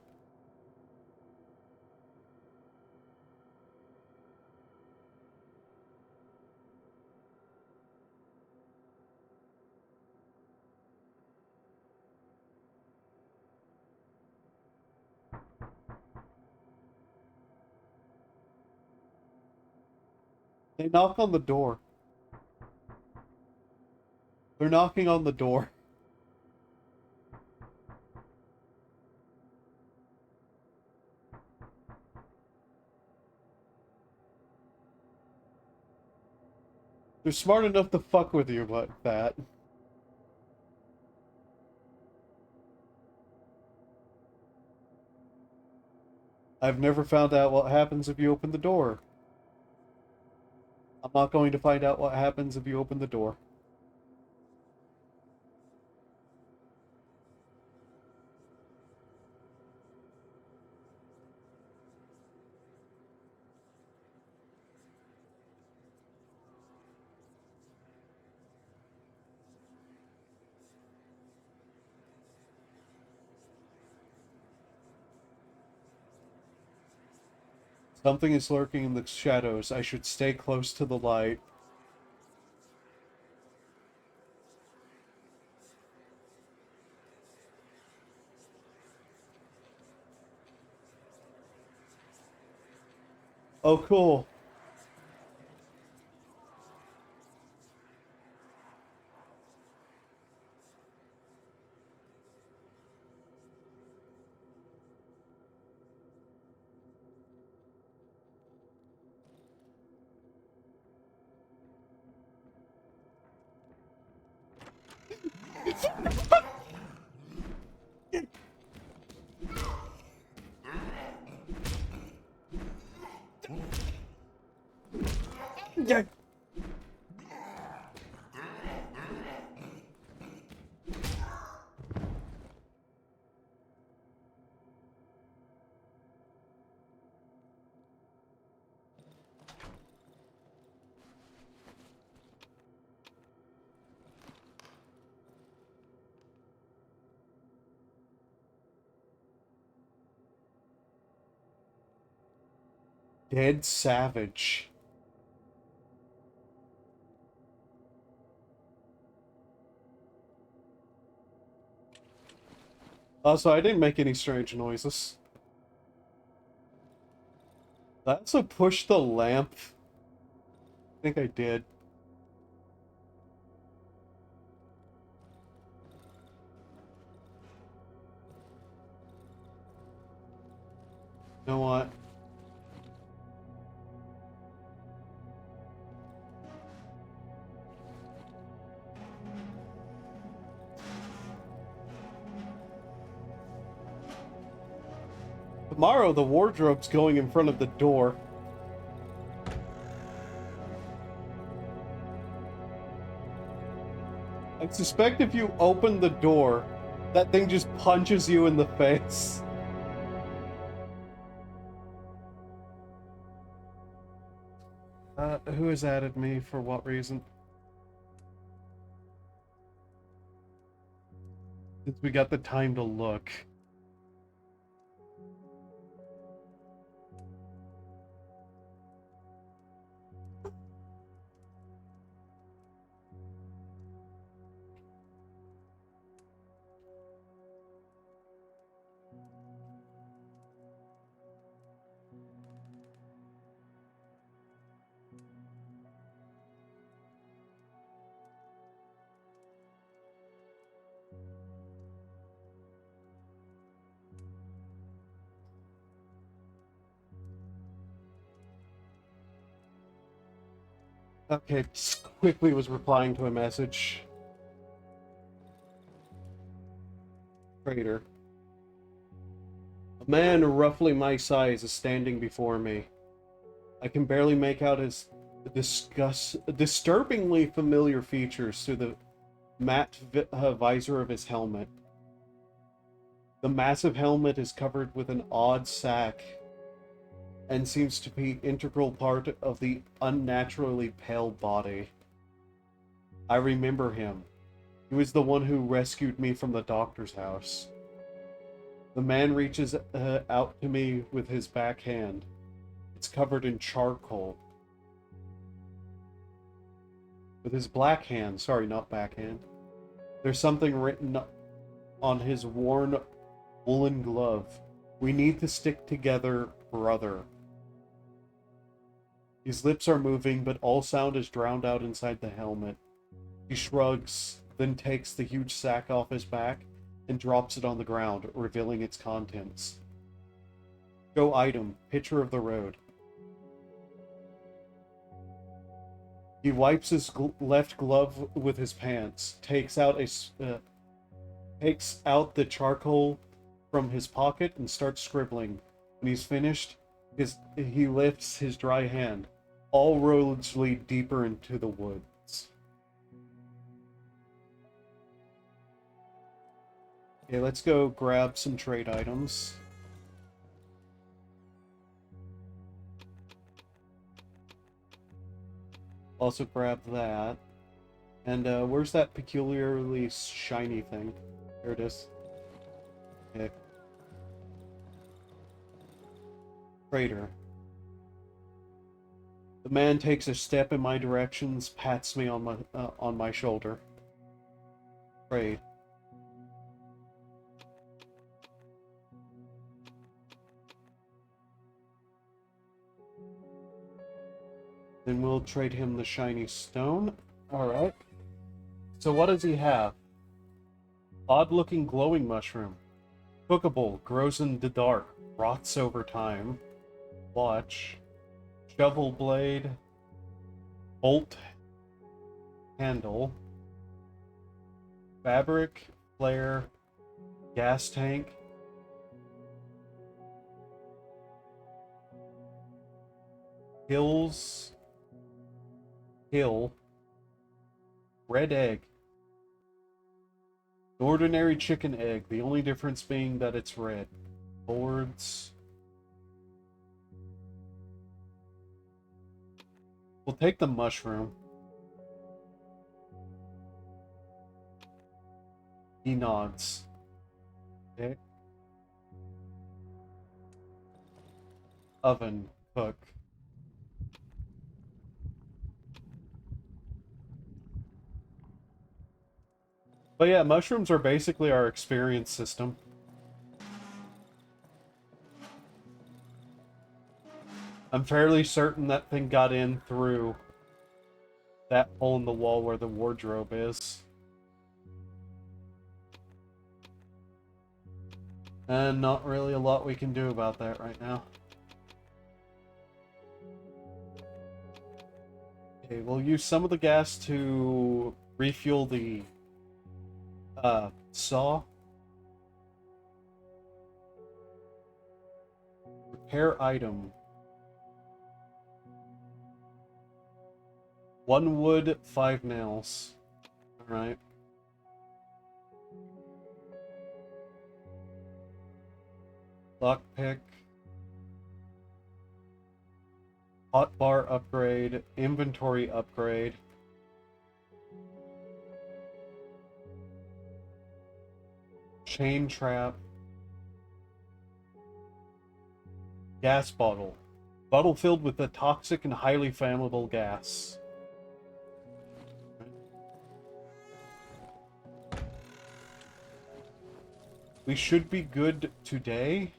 They knock on the door. They're knocking on the door. They're smart enough to fuck with you like that. I've never found out what happens if you open the door. I'm not going to find out what happens if you open the door. Something is lurking in the shadows. I should stay close to the light. Oh, cool. Yeah. Dead savage. Also, I didn't make any strange noises. That's a push the lamp. I think I did. You know what? Tomorrow, the wardrobe's going in front of the door. I suspect if you open the door, that thing just punches you in the face. Who has added me for what reason? Since we got the time to look. Okay, quickly was replying to a message. Traitor. A man roughly my size is standing before me. I can barely make out his disturbingly familiar features through the matte visor of his helmet. The massive helmet is covered with an odd sack and seems to be integral part of the unnaturally pale body. I remember him. He was the one who rescued me from the doctor's house. The man reaches out to me with his back hand. It's covered in charcoal. With his black hand, sorry, not backhand. There's something written on his worn woolen glove. We need to stick together, brother. His lips are moving, but all sound is drowned out inside the helmet. He shrugs, then takes the huge sack off his back and drops it on the ground, revealing its contents. Go item, picture of the road. He wipes his left glove with his pants, takes out the charcoal from his pocket and starts scribbling. When he's finished, he lifts his dry hand. All roads lead deeper into the woods. Okay, let's go grab some trade items. Also grab that. And where's that peculiarly shiny thing? There it is. Okay. Trader. The man takes a step in my direction, pats me on my shoulder. Trade. Then we'll trade him the shiny stone. Alright. So what does he have? Odd-looking glowing mushroom. Cookable, grows in the dark, rots over time. Watch. Shovel blade. Bolt. Handle. Fabric. Flare. Gas tank. Hills. Hill. Red egg. Ordinary chicken egg, the only difference being that it's red. Boards. We'll take the mushroom. He nods. Okay. Oven. Cook. But yeah, mushrooms are basically our experience system. I'm fairly certain that thing got in through that hole in the wall where the wardrobe is. And not really a lot we can do about that right now. Okay, we'll use some of the gas to refuel the saw. Repair item. 1 wood, 5 nails. Alright. Lockpick. Hotbar upgrade. Inventory upgrade. Chain trap. Gas bottle. Bottle filled with a toxic and highly flammable gas. We should be good today.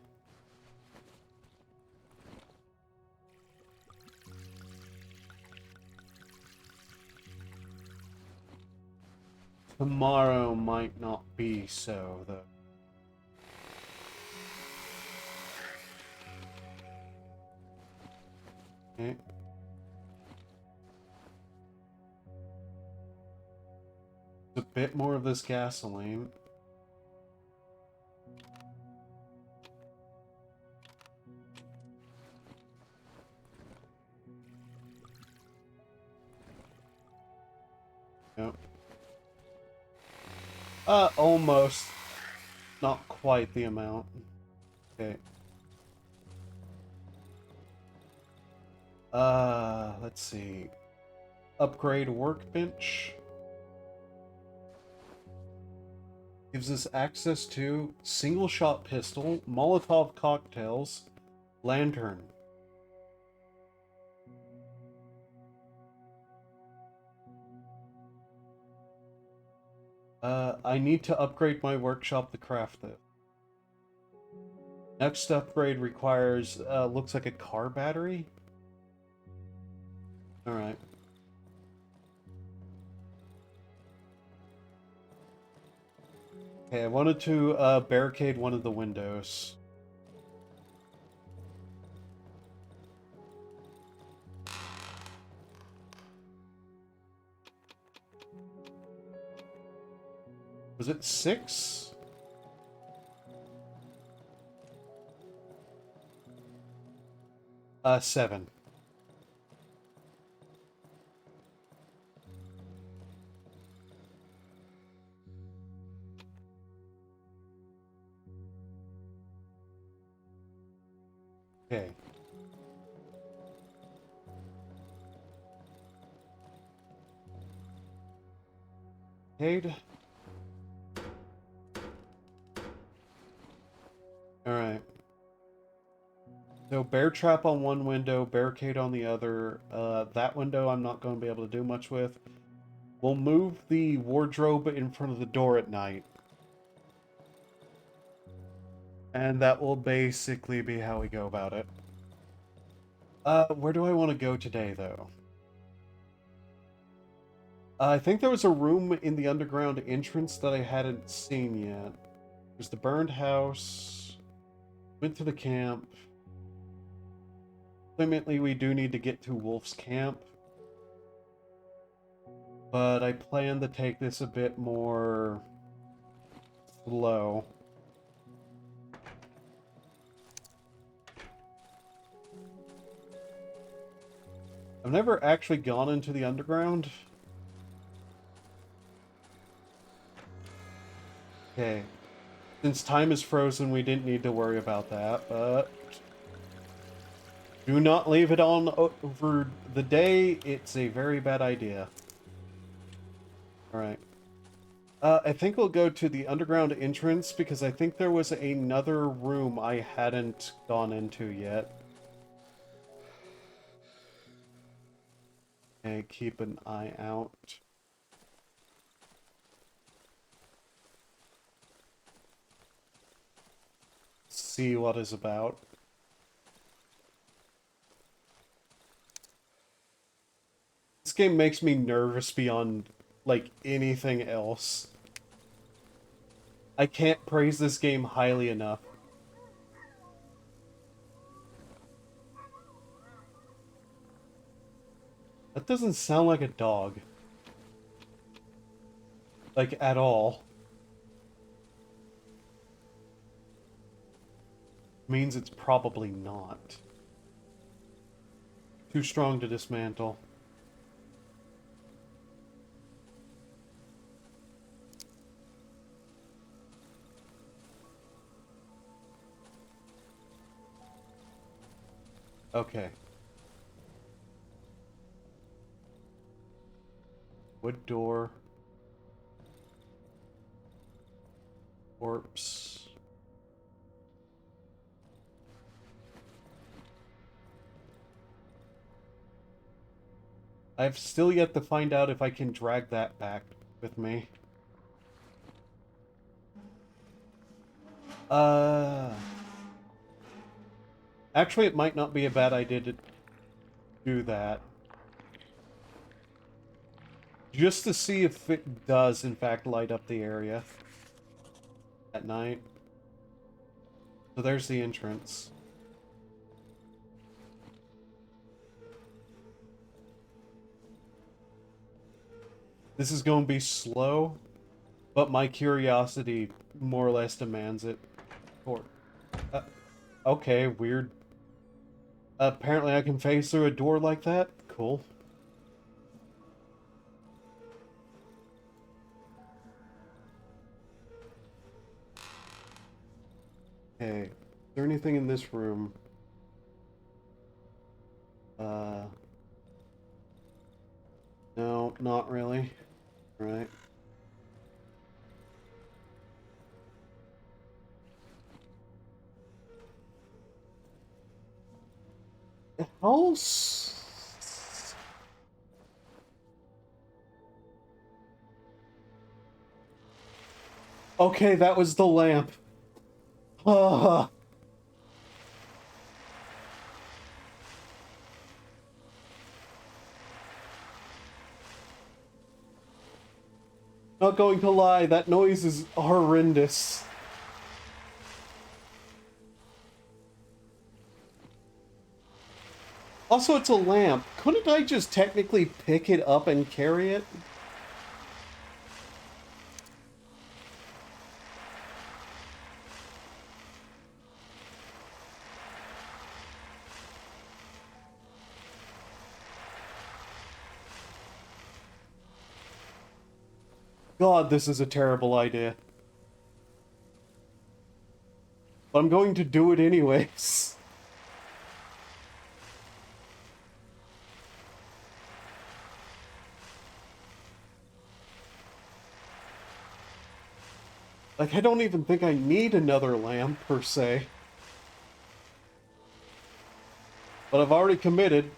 Tomorrow might not be so, though. Okay. A bit more of this gasoline. Yep. Almost. Not quite the amount. Okay. Let's see. Upgrade workbench. Gives us access to single shot pistol, Molotov cocktails, lantern. I need to upgrade my workshop to craft it. Next upgrade requires, looks like a car battery. Alright. Okay, I wanted to barricade one of the windows. Was it 6? Seven. Okay. Cade. Alright. So bear trap on one window, barricade on the other. That window I'm not going to be able to do much with. We'll move the wardrobe in front of the door at night. And that will basically be how we go about it. Where do I want to go today, though? I think there was a room in the underground entrance that I hadn't seen yet. There's the burned house. Went to the camp. Ultimately, we do need to get to Wolf's camp. But I plan to take this a bit more slow. I've never actually gone into the underground. Okay. Since time is frozen, we didn't need to worry about that, but... do not leave it on over the day. It's a very bad idea. Alright. I think we'll go to the underground entrance because I think there was another room I hadn't gone into yet. Okay, keep an eye out. See what is about. This game makes me nervous beyond, like, anything else. I can't praise this game highly enough. That doesn't sound like a dog. Like, at all. Means it's probably not. Too strong to dismantle. Okay. Wood door. Corpse. I've still yet to find out if I can drag that back with me. Actually, it might not be a bad idea to do that. Just to see if it does, in fact, light up the area at night. So there's the entrance. This is going to be slow, but my curiosity more or less demands it. Or, okay, weird. Apparently I can phase through a door like that? Cool. Okay, is there anything in this room? No, not really. Right. Else? Okay, that was the lamp. Ah. Not going to lie, that noise is horrendous. Also, it's a lamp. Couldn't I just technically pick it up and carry it? God, this is a terrible idea. But I'm going to do it anyways. Like, I don't even think I need another lamp, per se. But I've already committed.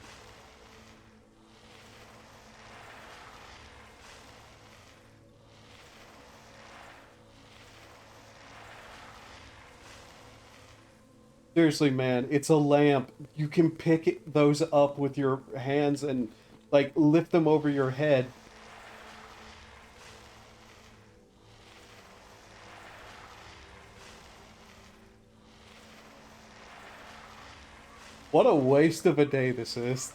Seriously, man, it's a lamp. You can pick those up with your hands and, like, lift them over your head. What a waste of a day this is.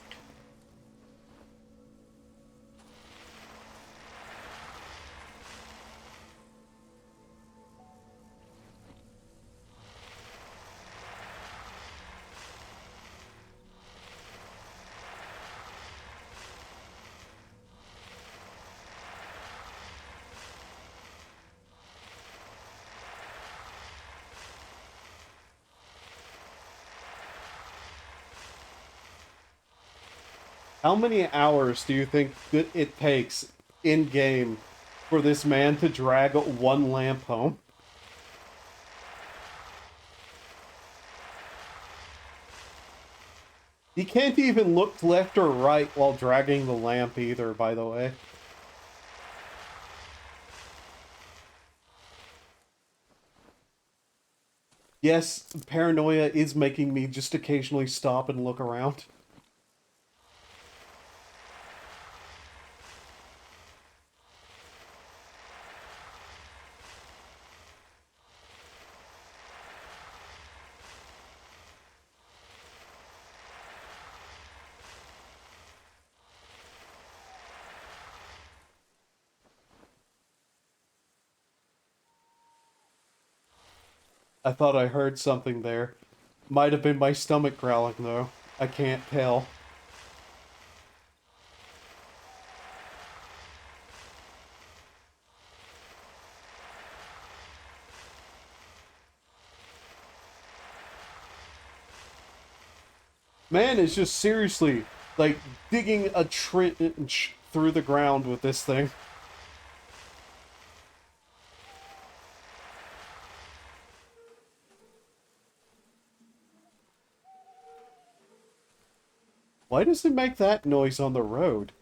How many hours do you think that it takes in-game for this man to drag one lamp home? He can't even look left or right while dragging the lamp either, by the way. Yes, paranoia is making me just occasionally stop and look around. I thought I heard something there. Might have been my stomach growling, though. I can't tell. Man is just seriously, like, digging a trench through the ground with this thing. Why does it make that noise on the road?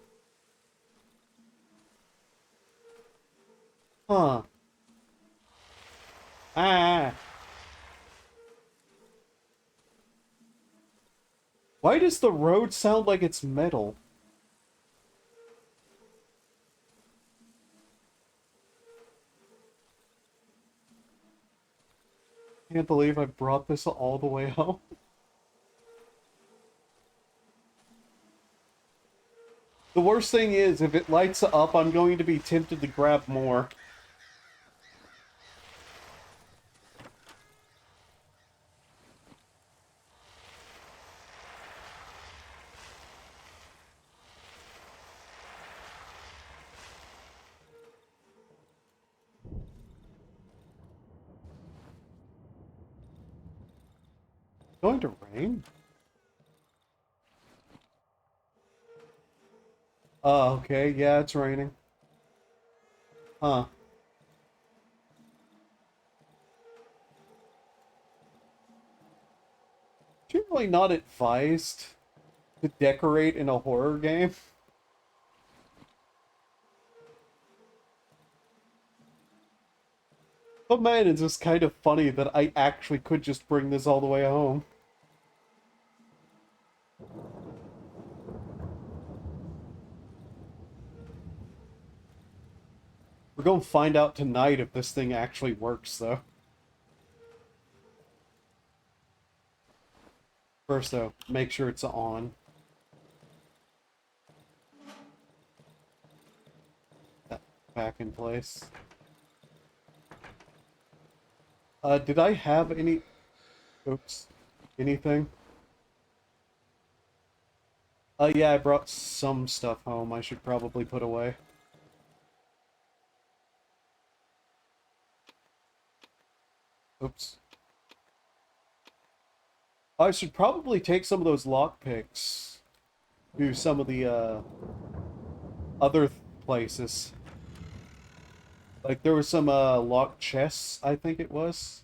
Huh. Ah. Why does the road sound like it's metal? Can't believe I brought this all the way home. The worst thing is, if it lights up, I'm going to be tempted to grab more. Going to rain? Oh, okay. Yeah, it's raining. Huh. Generally not advised to decorate in a horror game. But man, it's just kind of funny that I actually could just bring this all the way home. We're gonna find out tonight if this thing actually works, though. First, though, make sure it's on. That back in place. Did I have any... Oops. Anything? Yeah, I brought some stuff home I should probably put away. Oops. I should probably take some of those lockpicks to some of the, other places. Like, there was some, locked chests, I think it was.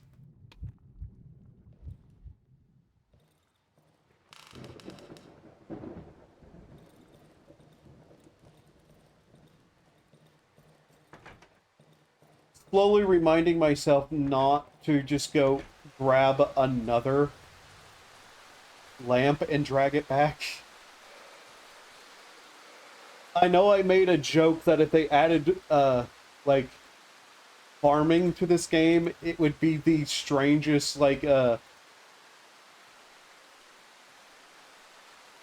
Slowly reminding myself not to just go grab another lamp and drag it back. I know I made a joke that if they added, like, farming to this game, it would be the strangest, like,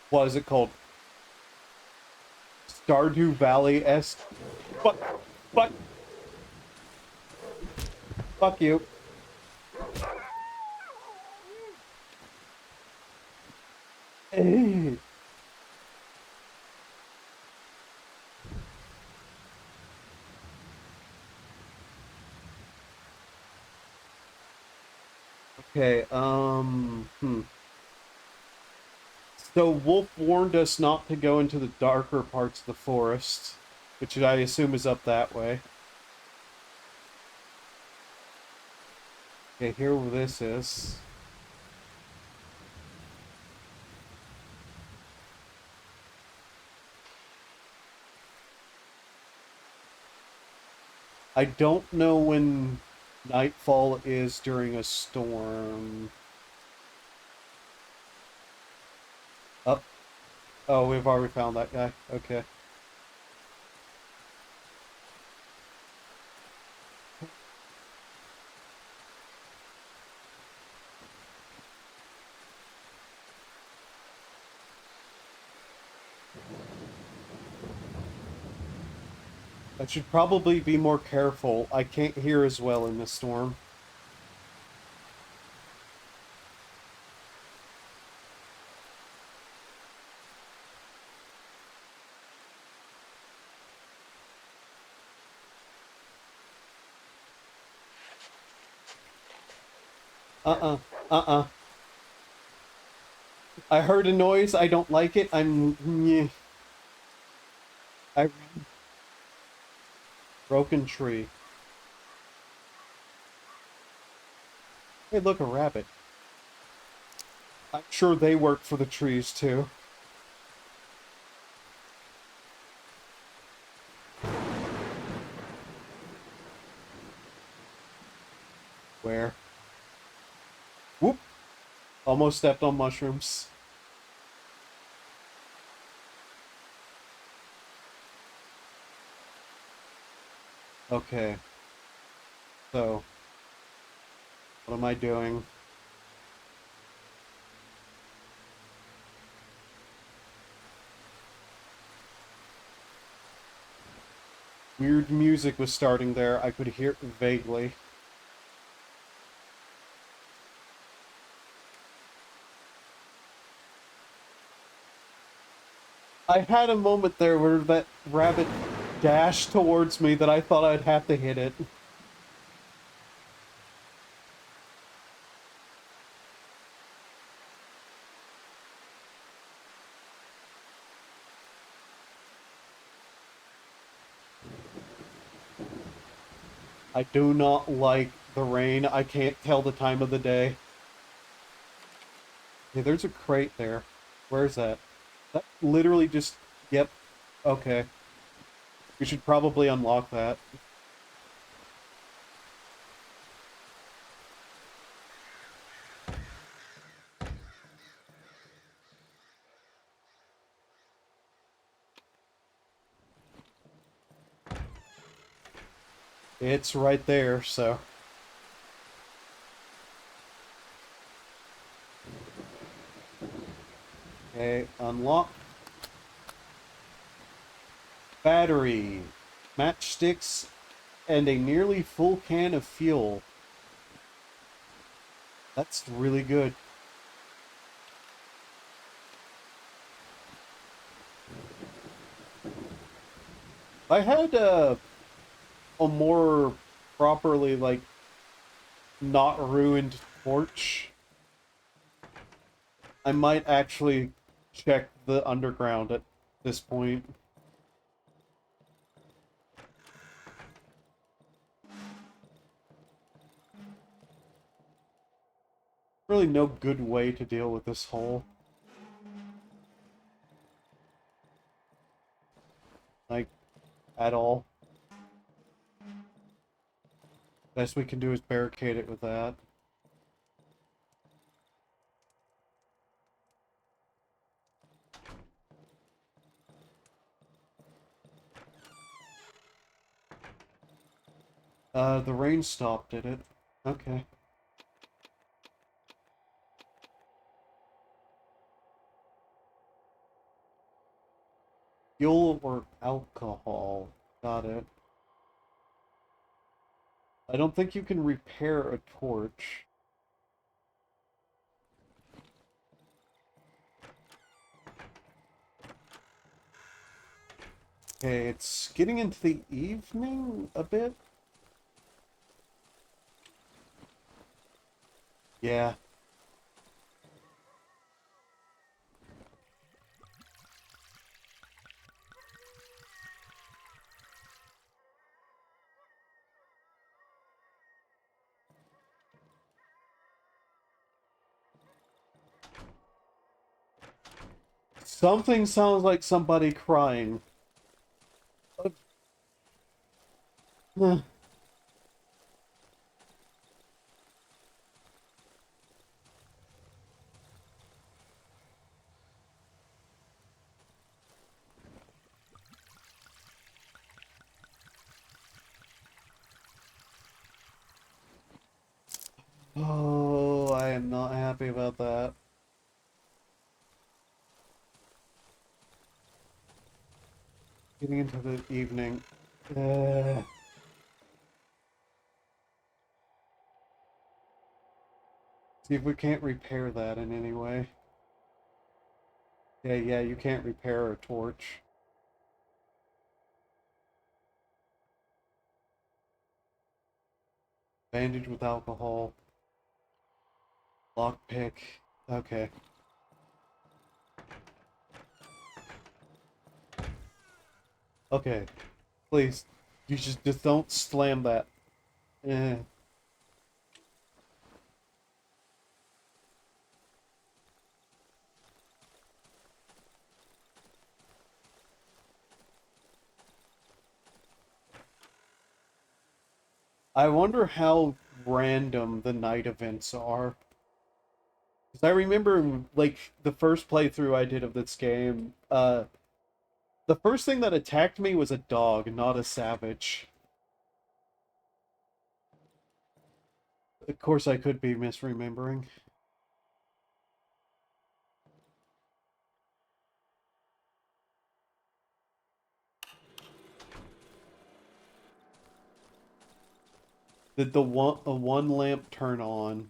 what is it called? Stardew Valley-esque. Fuck. Fuck. Fuck you. Okay, So Wolf warned us not to go into the darker parts of the forest, which I assume is up that way. Okay, here this is. I don't know when nightfall is during a storm. Oh, oh, we've already found that guy. Okay. I should probably be more careful. I can't hear as well in this storm. Uh-uh. Uh-uh. I heard a noise. I don't like it. I... Broken tree. Hey, look, a rabbit. I'm sure they work for the trees, too. Where? Whoop! Almost stepped on mushrooms. Okay. So, what am I doing? Weird music was starting there. I could hear it vaguely. I had a moment there where that rabbit dashed towards me that I thought I'd have to hit it. I do not like the rain. I can't tell the time of the day. Hey, there's a crate there. Where's that? That literally just... Yep. Okay. We should probably unlock that. It's right there, so... Okay, unlock. Battery, matchsticks, and a nearly full can of fuel. That's really good. I had a more properly, like, not ruined torch. I might actually check the underground at this point. Really no good way to deal with this hole. Like, at all. Best we can do is barricade it with that. The rain stopped, did it? Okay. Fuel or alcohol. Got it. I don't think you can repair a torch. Okay, it's getting into the evening a bit. Yeah. Something sounds like somebody crying. Uh, Oh, I am not happy about that. Getting into the evening. Uh, See if we can't repair that in any way. Yeah, you can't repair a torch. Bandage with alcohol. Lockpick. Okay. Okay. Please. You just don't slam that. Eh. I wonder how random the night events are. Because I remember, like, the first playthrough I did of this game, the first thing that attacked me was a dog, not a savage. Of course, I could be misremembering. Did the one lamp turn on?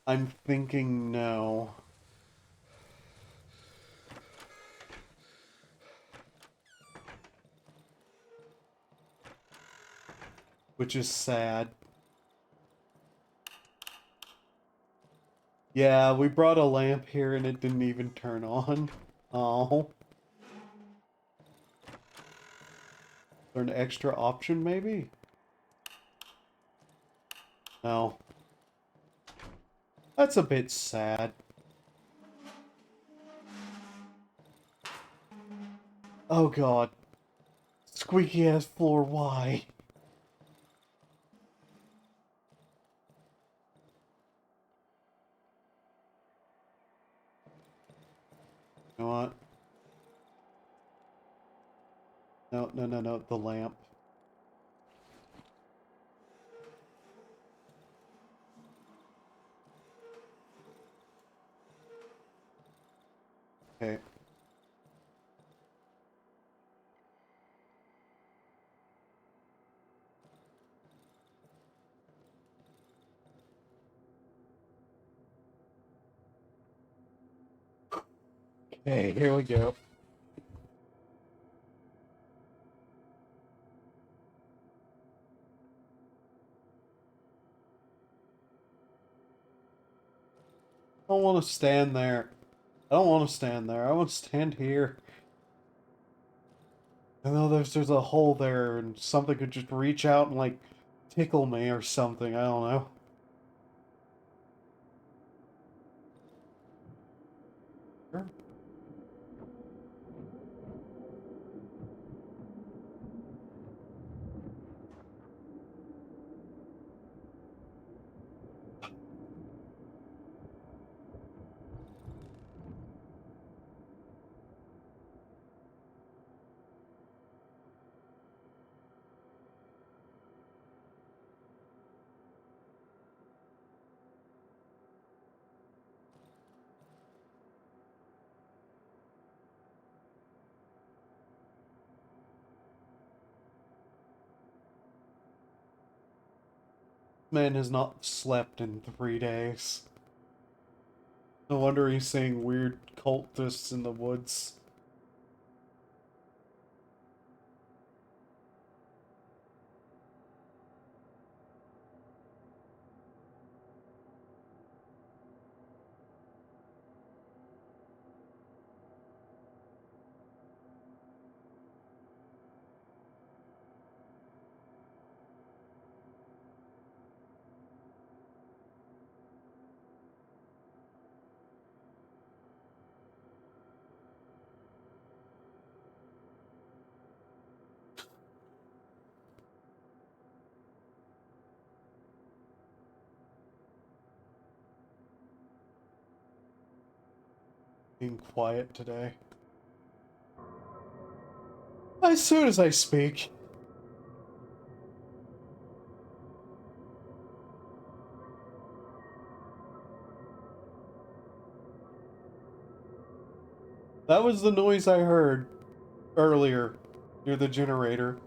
I'm thinking no. Which is sad. Yeah, we brought a lamp here and it didn't even turn on. Oh. Is there an extra option, maybe? No. That's a bit sad. Oh god. Squeaky ass floor, why? You know what? No, the lamp. Okay, here we go. I don't want to stand there. I don't want to stand there. I want to stand here. I know there's a hole there and something could just reach out and like tickle me or something. I don't know. Sure. Man has not slept in 3 days. No wonder he's seeing weird cultists in the woods. Being quiet today. As soon as I speak. That was the noise I heard earlier near the generator.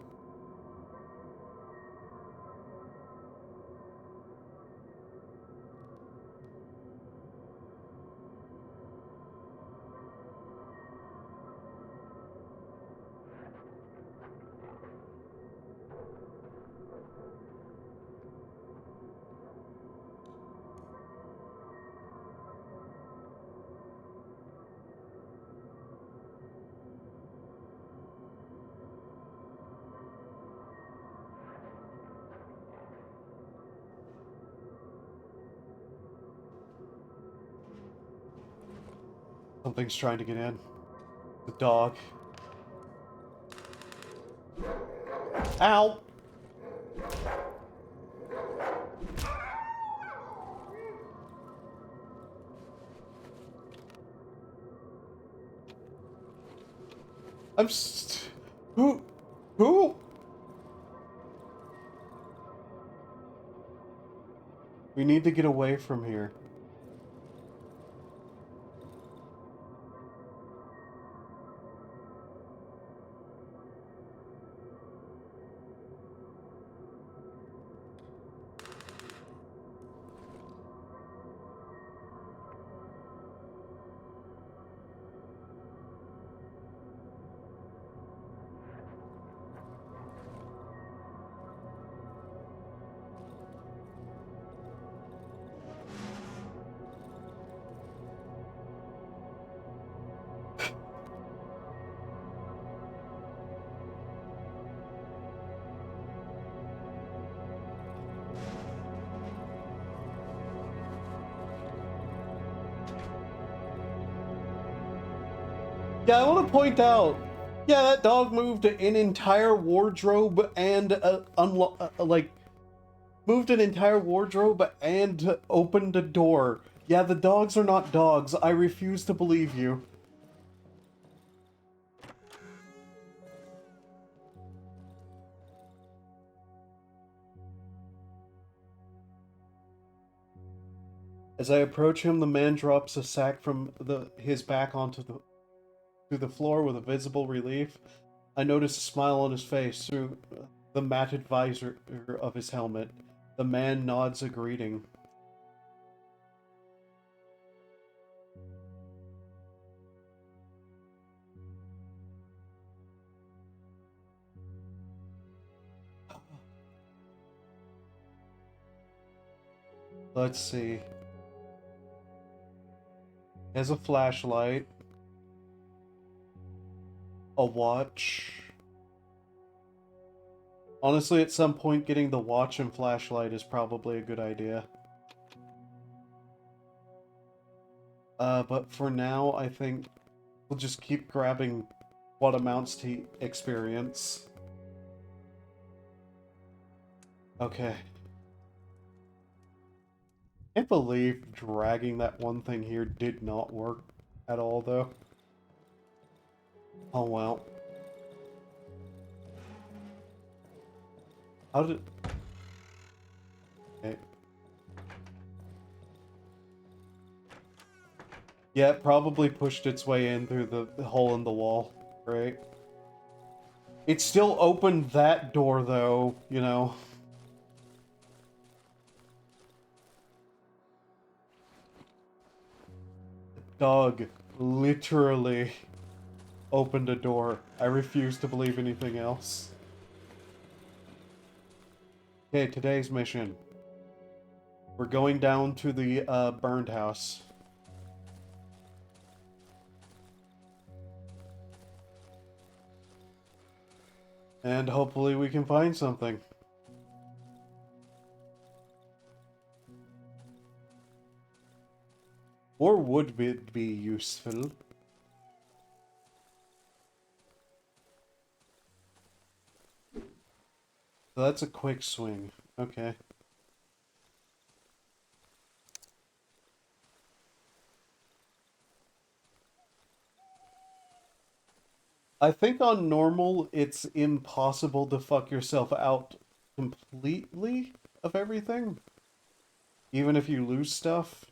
Something's trying to get in. The dog. Ow! Who? Who? We need to get away from here. Yeah, I want to point out. Yeah, that dog moved an entire wardrobe and moved an entire wardrobe and opened a door. Yeah, the dogs are not dogs. I refuse to believe you. As I approach him, the man drops a sack from his back onto the floor with a visible relief. I notice a smile on his face through the matted visor of his helmet. The man nods a greeting. Let's see. Has a flashlight. A watch. Honestly, at some point, getting the watch and flashlight is probably a good idea. But for now, I think we'll just keep grabbing what amounts to experience. Okay. I can't believe dragging that one thing here did not work at all, though. Oh well. How did... Okay. Yeah, it probably pushed its way in through the hole in the wall, right? It still opened that door, though, you know. Dog literally opened a door. I refuse to believe anything else. Okay, today's mission. We're going down to the burned house. And hopefully we can find something. Or would it be useful? So that's a quick swing. Okay. I think on normal, it's impossible to fuck yourself out completely of everything. Even if you lose stuff.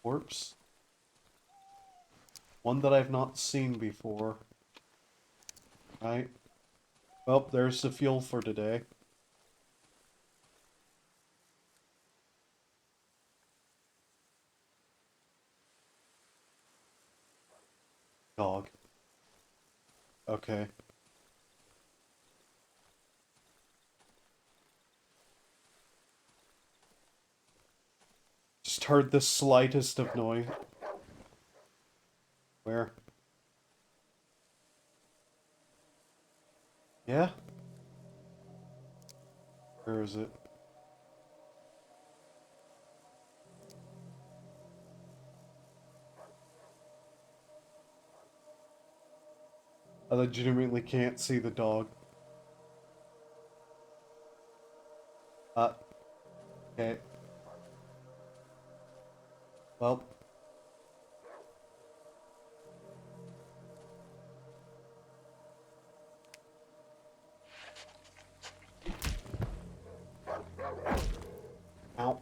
Corpse. One that I've not seen before. Right. Well, there's the fuel for today. Dog. Okay. Just heard the slightest of noise. Where? Yeah? Where is it? I legitimately can't see the dog. Okay. Well. Ow.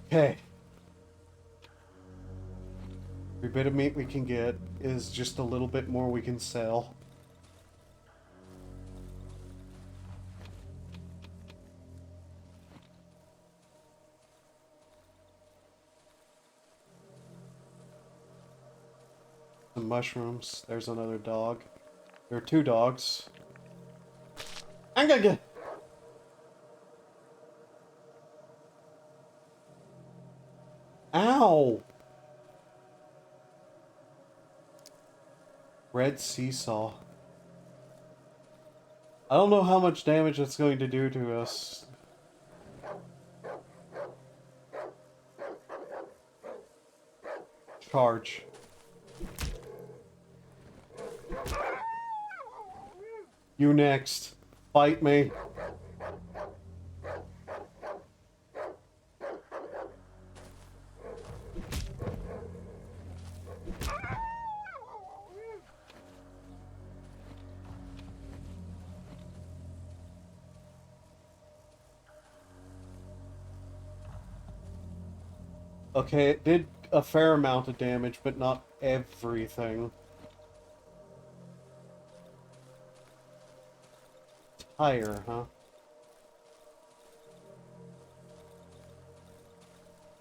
Okay. Every bit of meat we can get is just a little bit more we can sell. Some mushrooms. There's another dog. There are two dogs. I'm gonna get... Ow! Red seesaw. I don't know how much damage it's going to do to us. Charge. You next. Fight me. Okay, it did a fair amount of damage, but not everything. Tire, huh?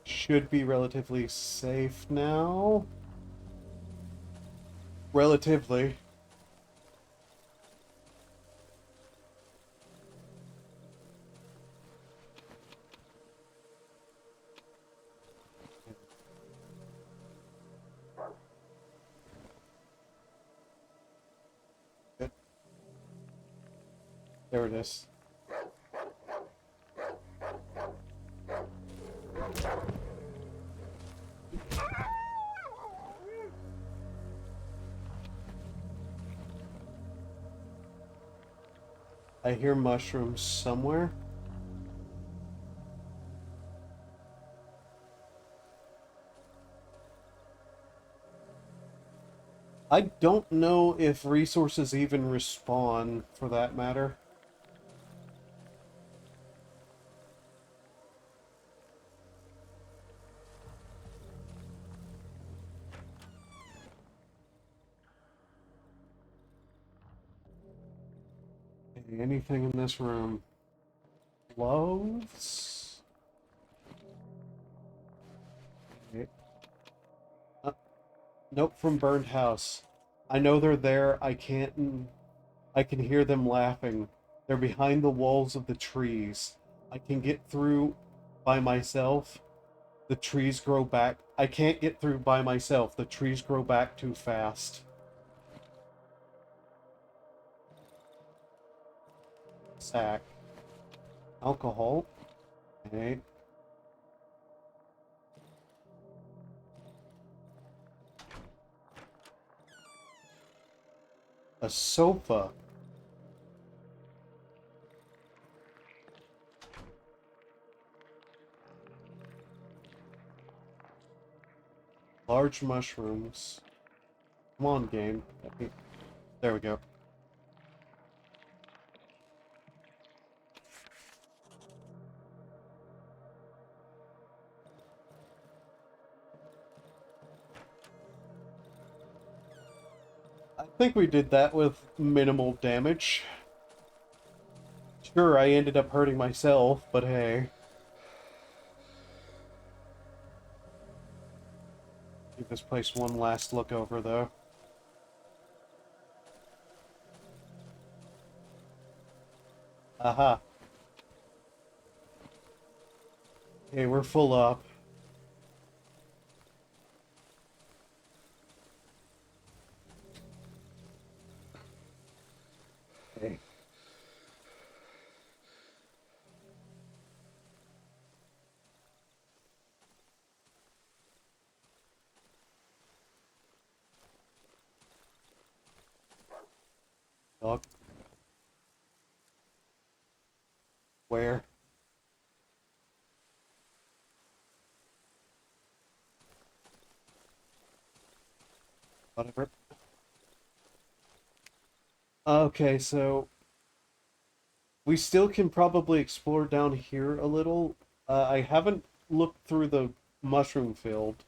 Should be relatively safe now. Relatively. Good. There it is. I hear mushrooms somewhere. I don't know if resources even respawn, for that matter. Okay, anything in this room? Clothes? Okay. Nope, from burned house. I know they're there. I can't. I can hear them laughing. They're behind the walls of the trees. I can get through by myself. The trees grow back. I can't get through by myself. The trees grow back too fast. Sack. Alcohol. Okay. A sofa. Large mushrooms. Come on, game. There we go. I think we did that with minimal damage. Sure, I ended up hurting myself, but hey. Give this place one last look over, though. Aha. Okay, we're full up. Okay. Dog. Where? Whatever. Okay, so we still can probably explore down here a little. I haven't looked through the mushroom field.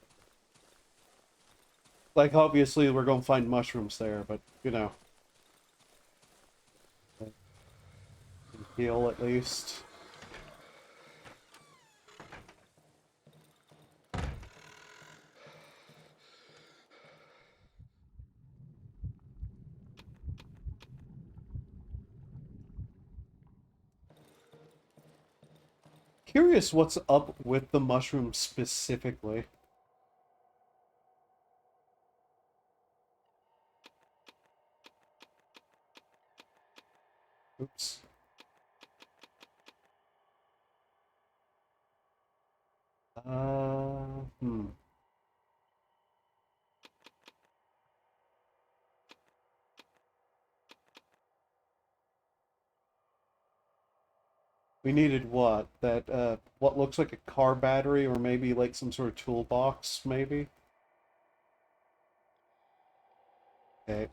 Like, obviously, we're gonna find mushrooms there, but, you know. Heal, at least. Curious what's up with the mushrooms specifically. Oops. Hmm. We needed what? That, what looks like a car battery, or maybe like some sort of toolbox, maybe? Okay.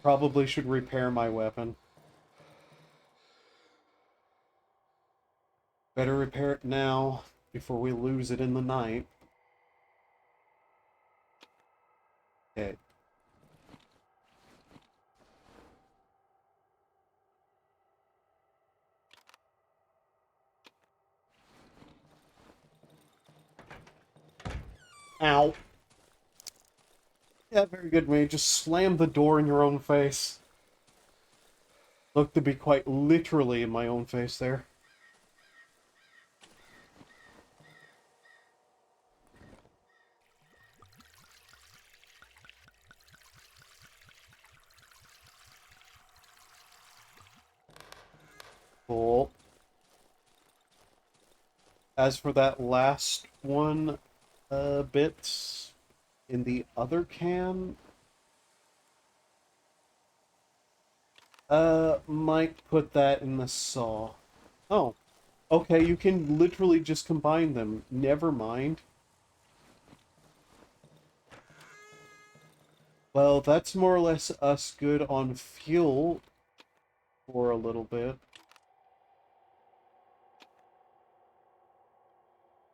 Probably should repair my weapon. Better repair it now, before we lose it in the night. Okay. Ow. Yeah, very good, man. Just slam the door in your own face. Looked to be quite literally in my own face there. Cool. As for that last one, bit in the other can, might put that in the saw. Oh, okay, you can literally just combine them. Never mind. Well, that's more or less us good on fuel for a little bit.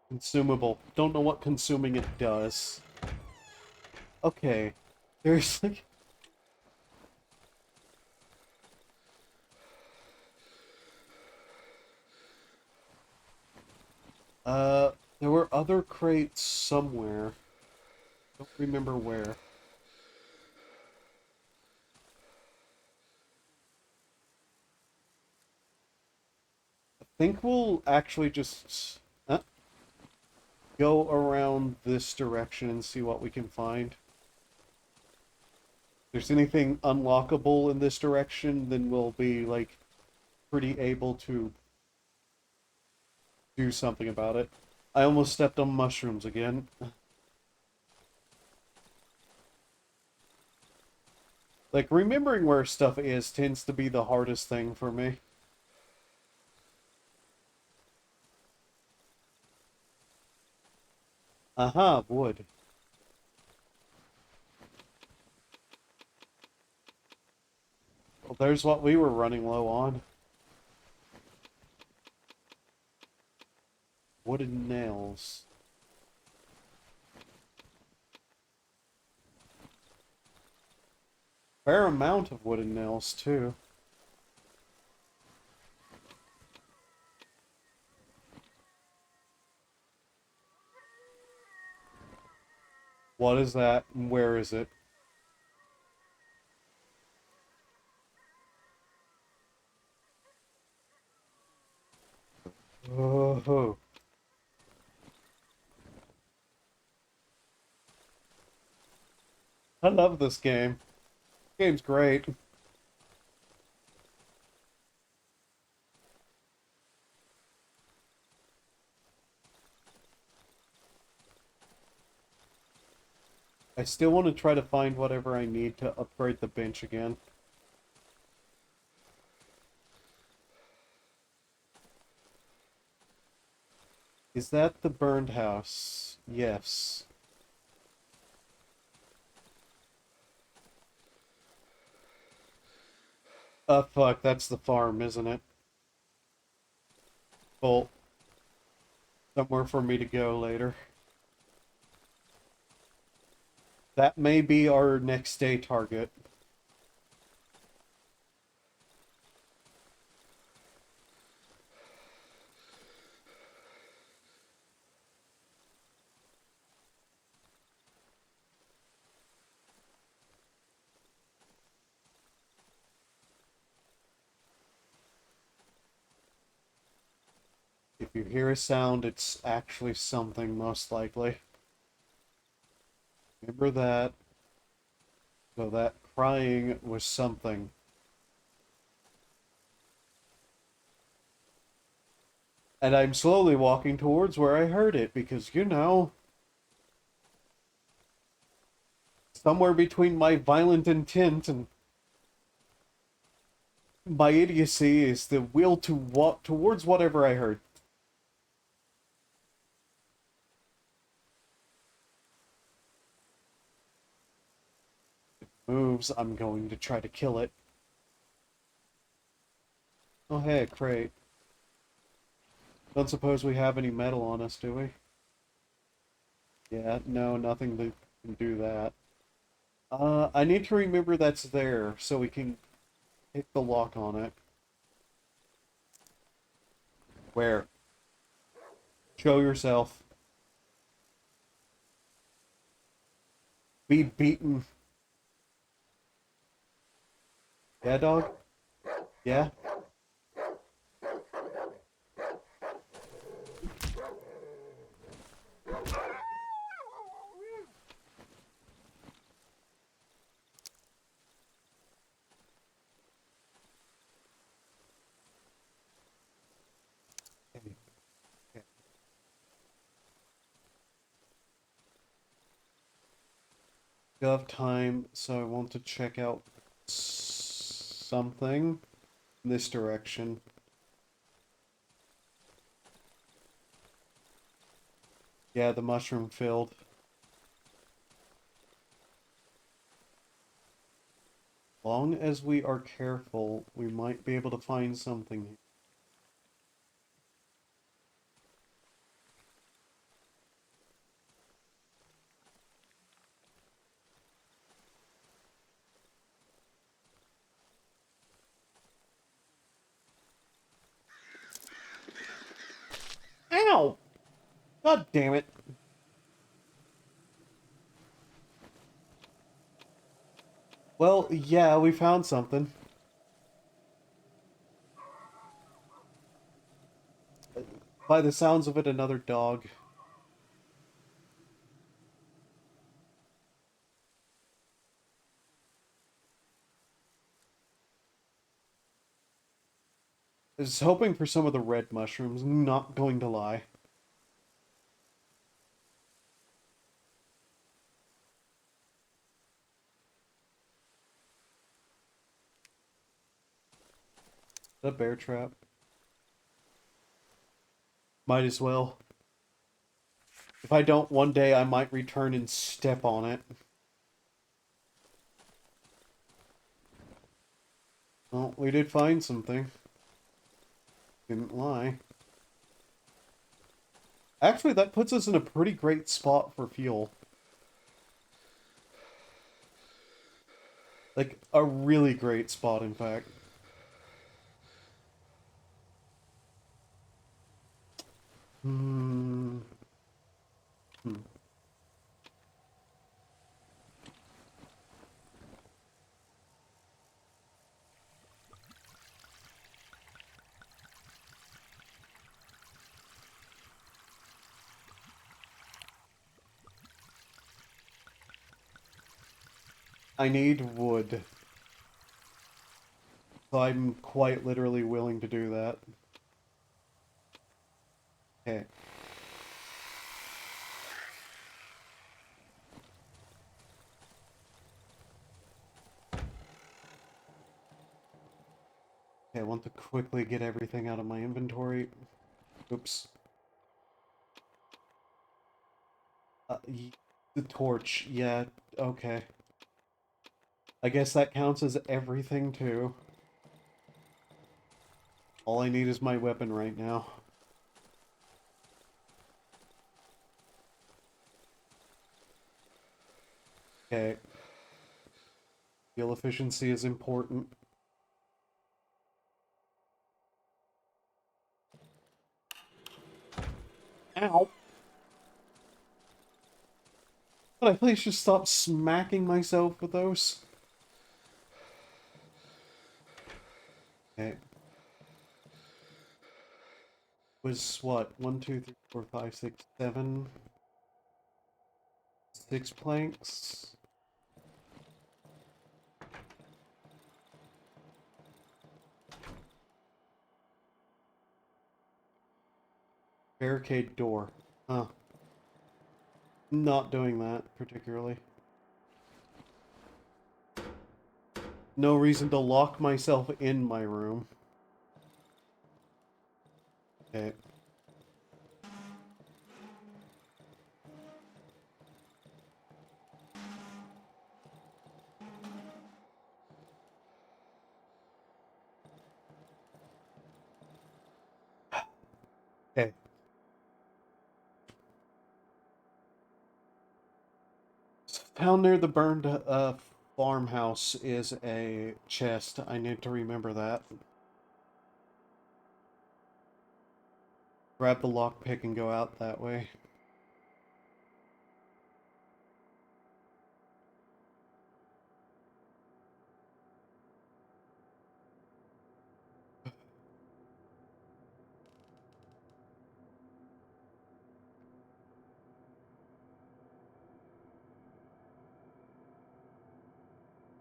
Consumable. Don't know what consuming it does. Okay. Seriously? There were other crates somewhere. Don't remember where. I think we'll actually just go around this direction and see what we can find. If there's anything unlockable in this direction, then we'll be, like, pretty able to do something about it. I almost stepped on mushrooms again. Like, remembering where stuff is tends to be the hardest thing for me. Aha, wood. Well, there's what we were running low on. Wooden nails. Fair amount of wooden nails, too. What is that, and where is it? Oh, I love this game. This game's great. I still want to try to find whatever I need to upgrade the bench again. Is that the burned house? Yes. Fuck, that's the farm, isn't it? Well, somewhere for me to go later. That may be our next day target. If you hear a sound, it's actually something, most likely. Remember that. So that crying was something. And I'm slowly walking towards where I heard it, because, you know, somewhere between my violent intent and my idiocy is the will to walk towards whatever I heard. If it moves, I'm going to try to kill it. Oh, hey, a crate. Don't suppose we have any metal on us, do we? Yeah, no, nothing that can do that. I need to remember that's there, so we can hit the lock on it. Where? Show yourself. Be beaten. Yeah, dog? Yeah? Okay, okay. Still have time, so I want to check out something in this direction. Yeah, the mushroom field. Long as we are careful, we might be able to find something. Ow! God damn it. Well, yeah, we found something. By the sounds of it, another dog. I was hoping for some of the red mushrooms, not going to lie. The bear trap. Might as well. If I don't, one day I might return and step on it. Well, we did find something. Didn't lie. Actually, that puts us in a pretty great spot for fuel. Like, a really great spot, in fact. Hmm. Hmm. I need wood. So I'm quite literally willing to do that. Okay. Okay, I want to quickly get everything out of my inventory. Oops. The torch. Yeah, okay. I guess that counts as everything, too. All I need is my weapon right now. Okay. Fuel efficiency is important. Ow! Could I please just stop smacking myself with those? Okay. Was what? 1, 2, 3, 4, 5, 6, 7. 6 planks. Barricade door. Huh. Not doing that, particularly. No reason to lock myself in my room. Okay. Okay. Down near the burned farmhouse is a chest. I need to remember that. Grab the lockpick and go out that way.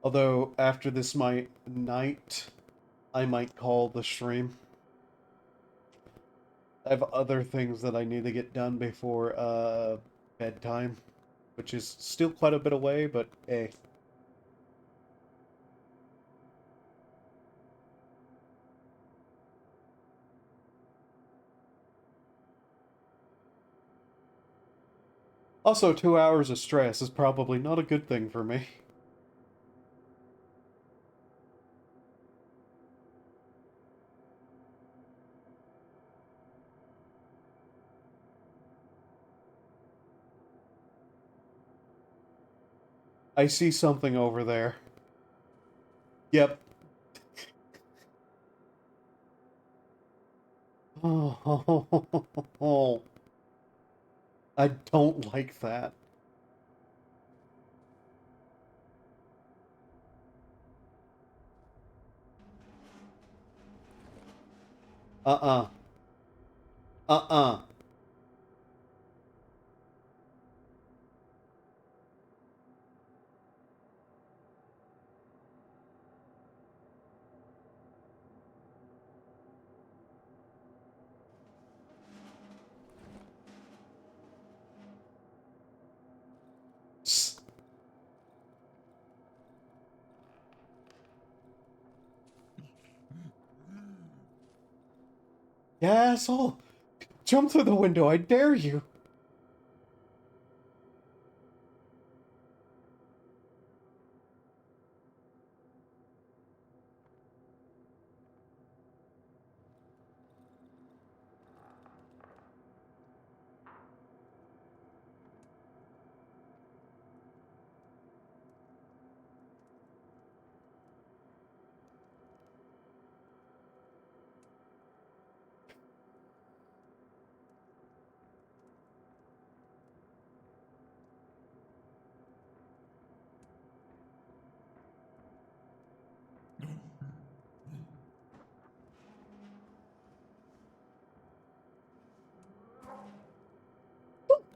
Although, after this night, I might call the stream. I have other things that I need to get done before, bedtime. Which is still quite a bit away, but hey. Also, 2 hours of stress is probably not a good thing for me. I see something over there. Yep. Oh, I don't like that. Uh-uh. Uh-uh. Yeah, asshole! Jump through the window, I dare you!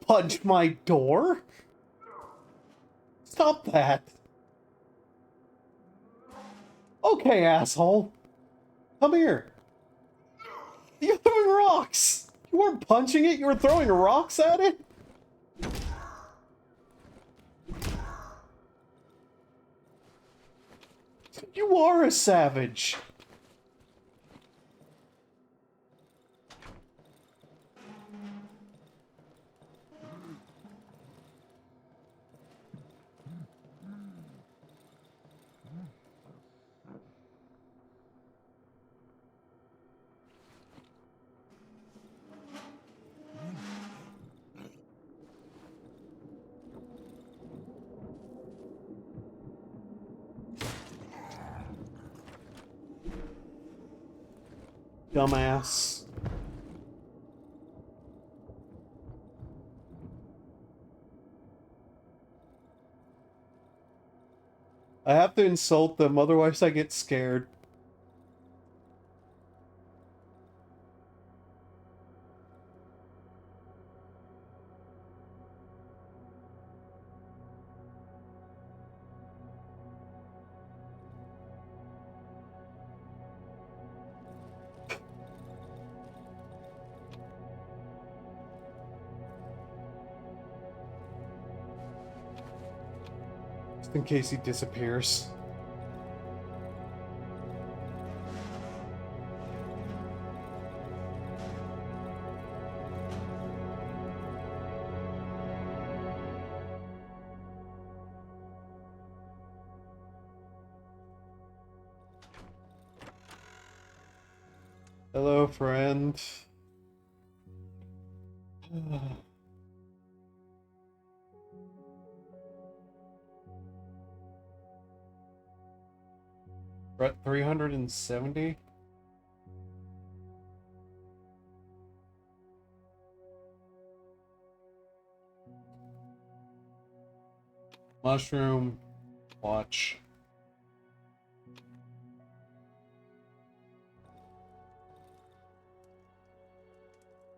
Punch my door? Stop that! Okay, asshole! Come here! You're throwing rocks! You weren't punching it, you were throwing rocks at it? You are a savage! Dumbass. I have to insult them, otherwise I get scared. Just in case he disappears. Hello, friend. We're at 370? Mushroom. Watch.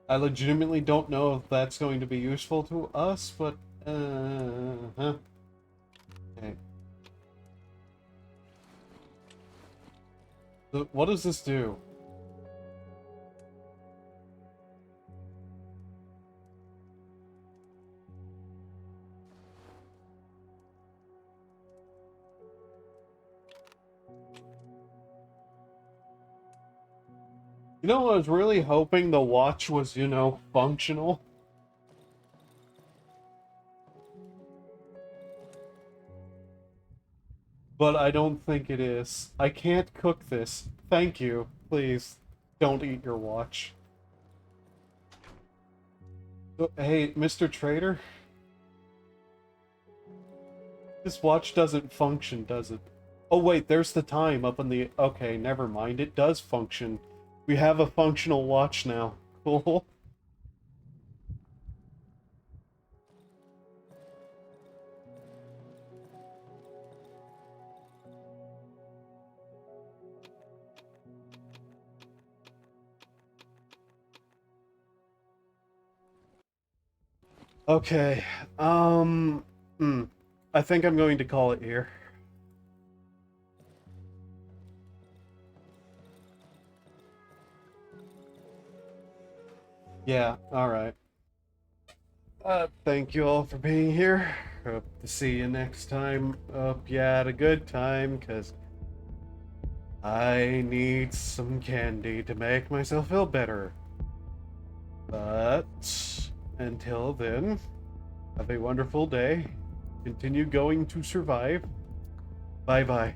I legitimately don't know if that's going to be useful to us, but, huh. Okay. What does this do? You know, I was really hoping the watch was, you know, functional. But I don't think it is. I can't cook this. Thank you. Please, don't eat your watch. Oh, hey, Mr. Trader? This watch doesn't function, does it? Oh wait, there's the time up in the... Okay, never mind. It does function. We have a functional watch now. Cool. Okay, I think I'm going to call it here. Yeah, alright. Thank you all for being here. Hope to see you next time. Hope you had a good time, because I need some candy to make myself feel better. But until then, have a wonderful day. Continue going to survive. Bye bye.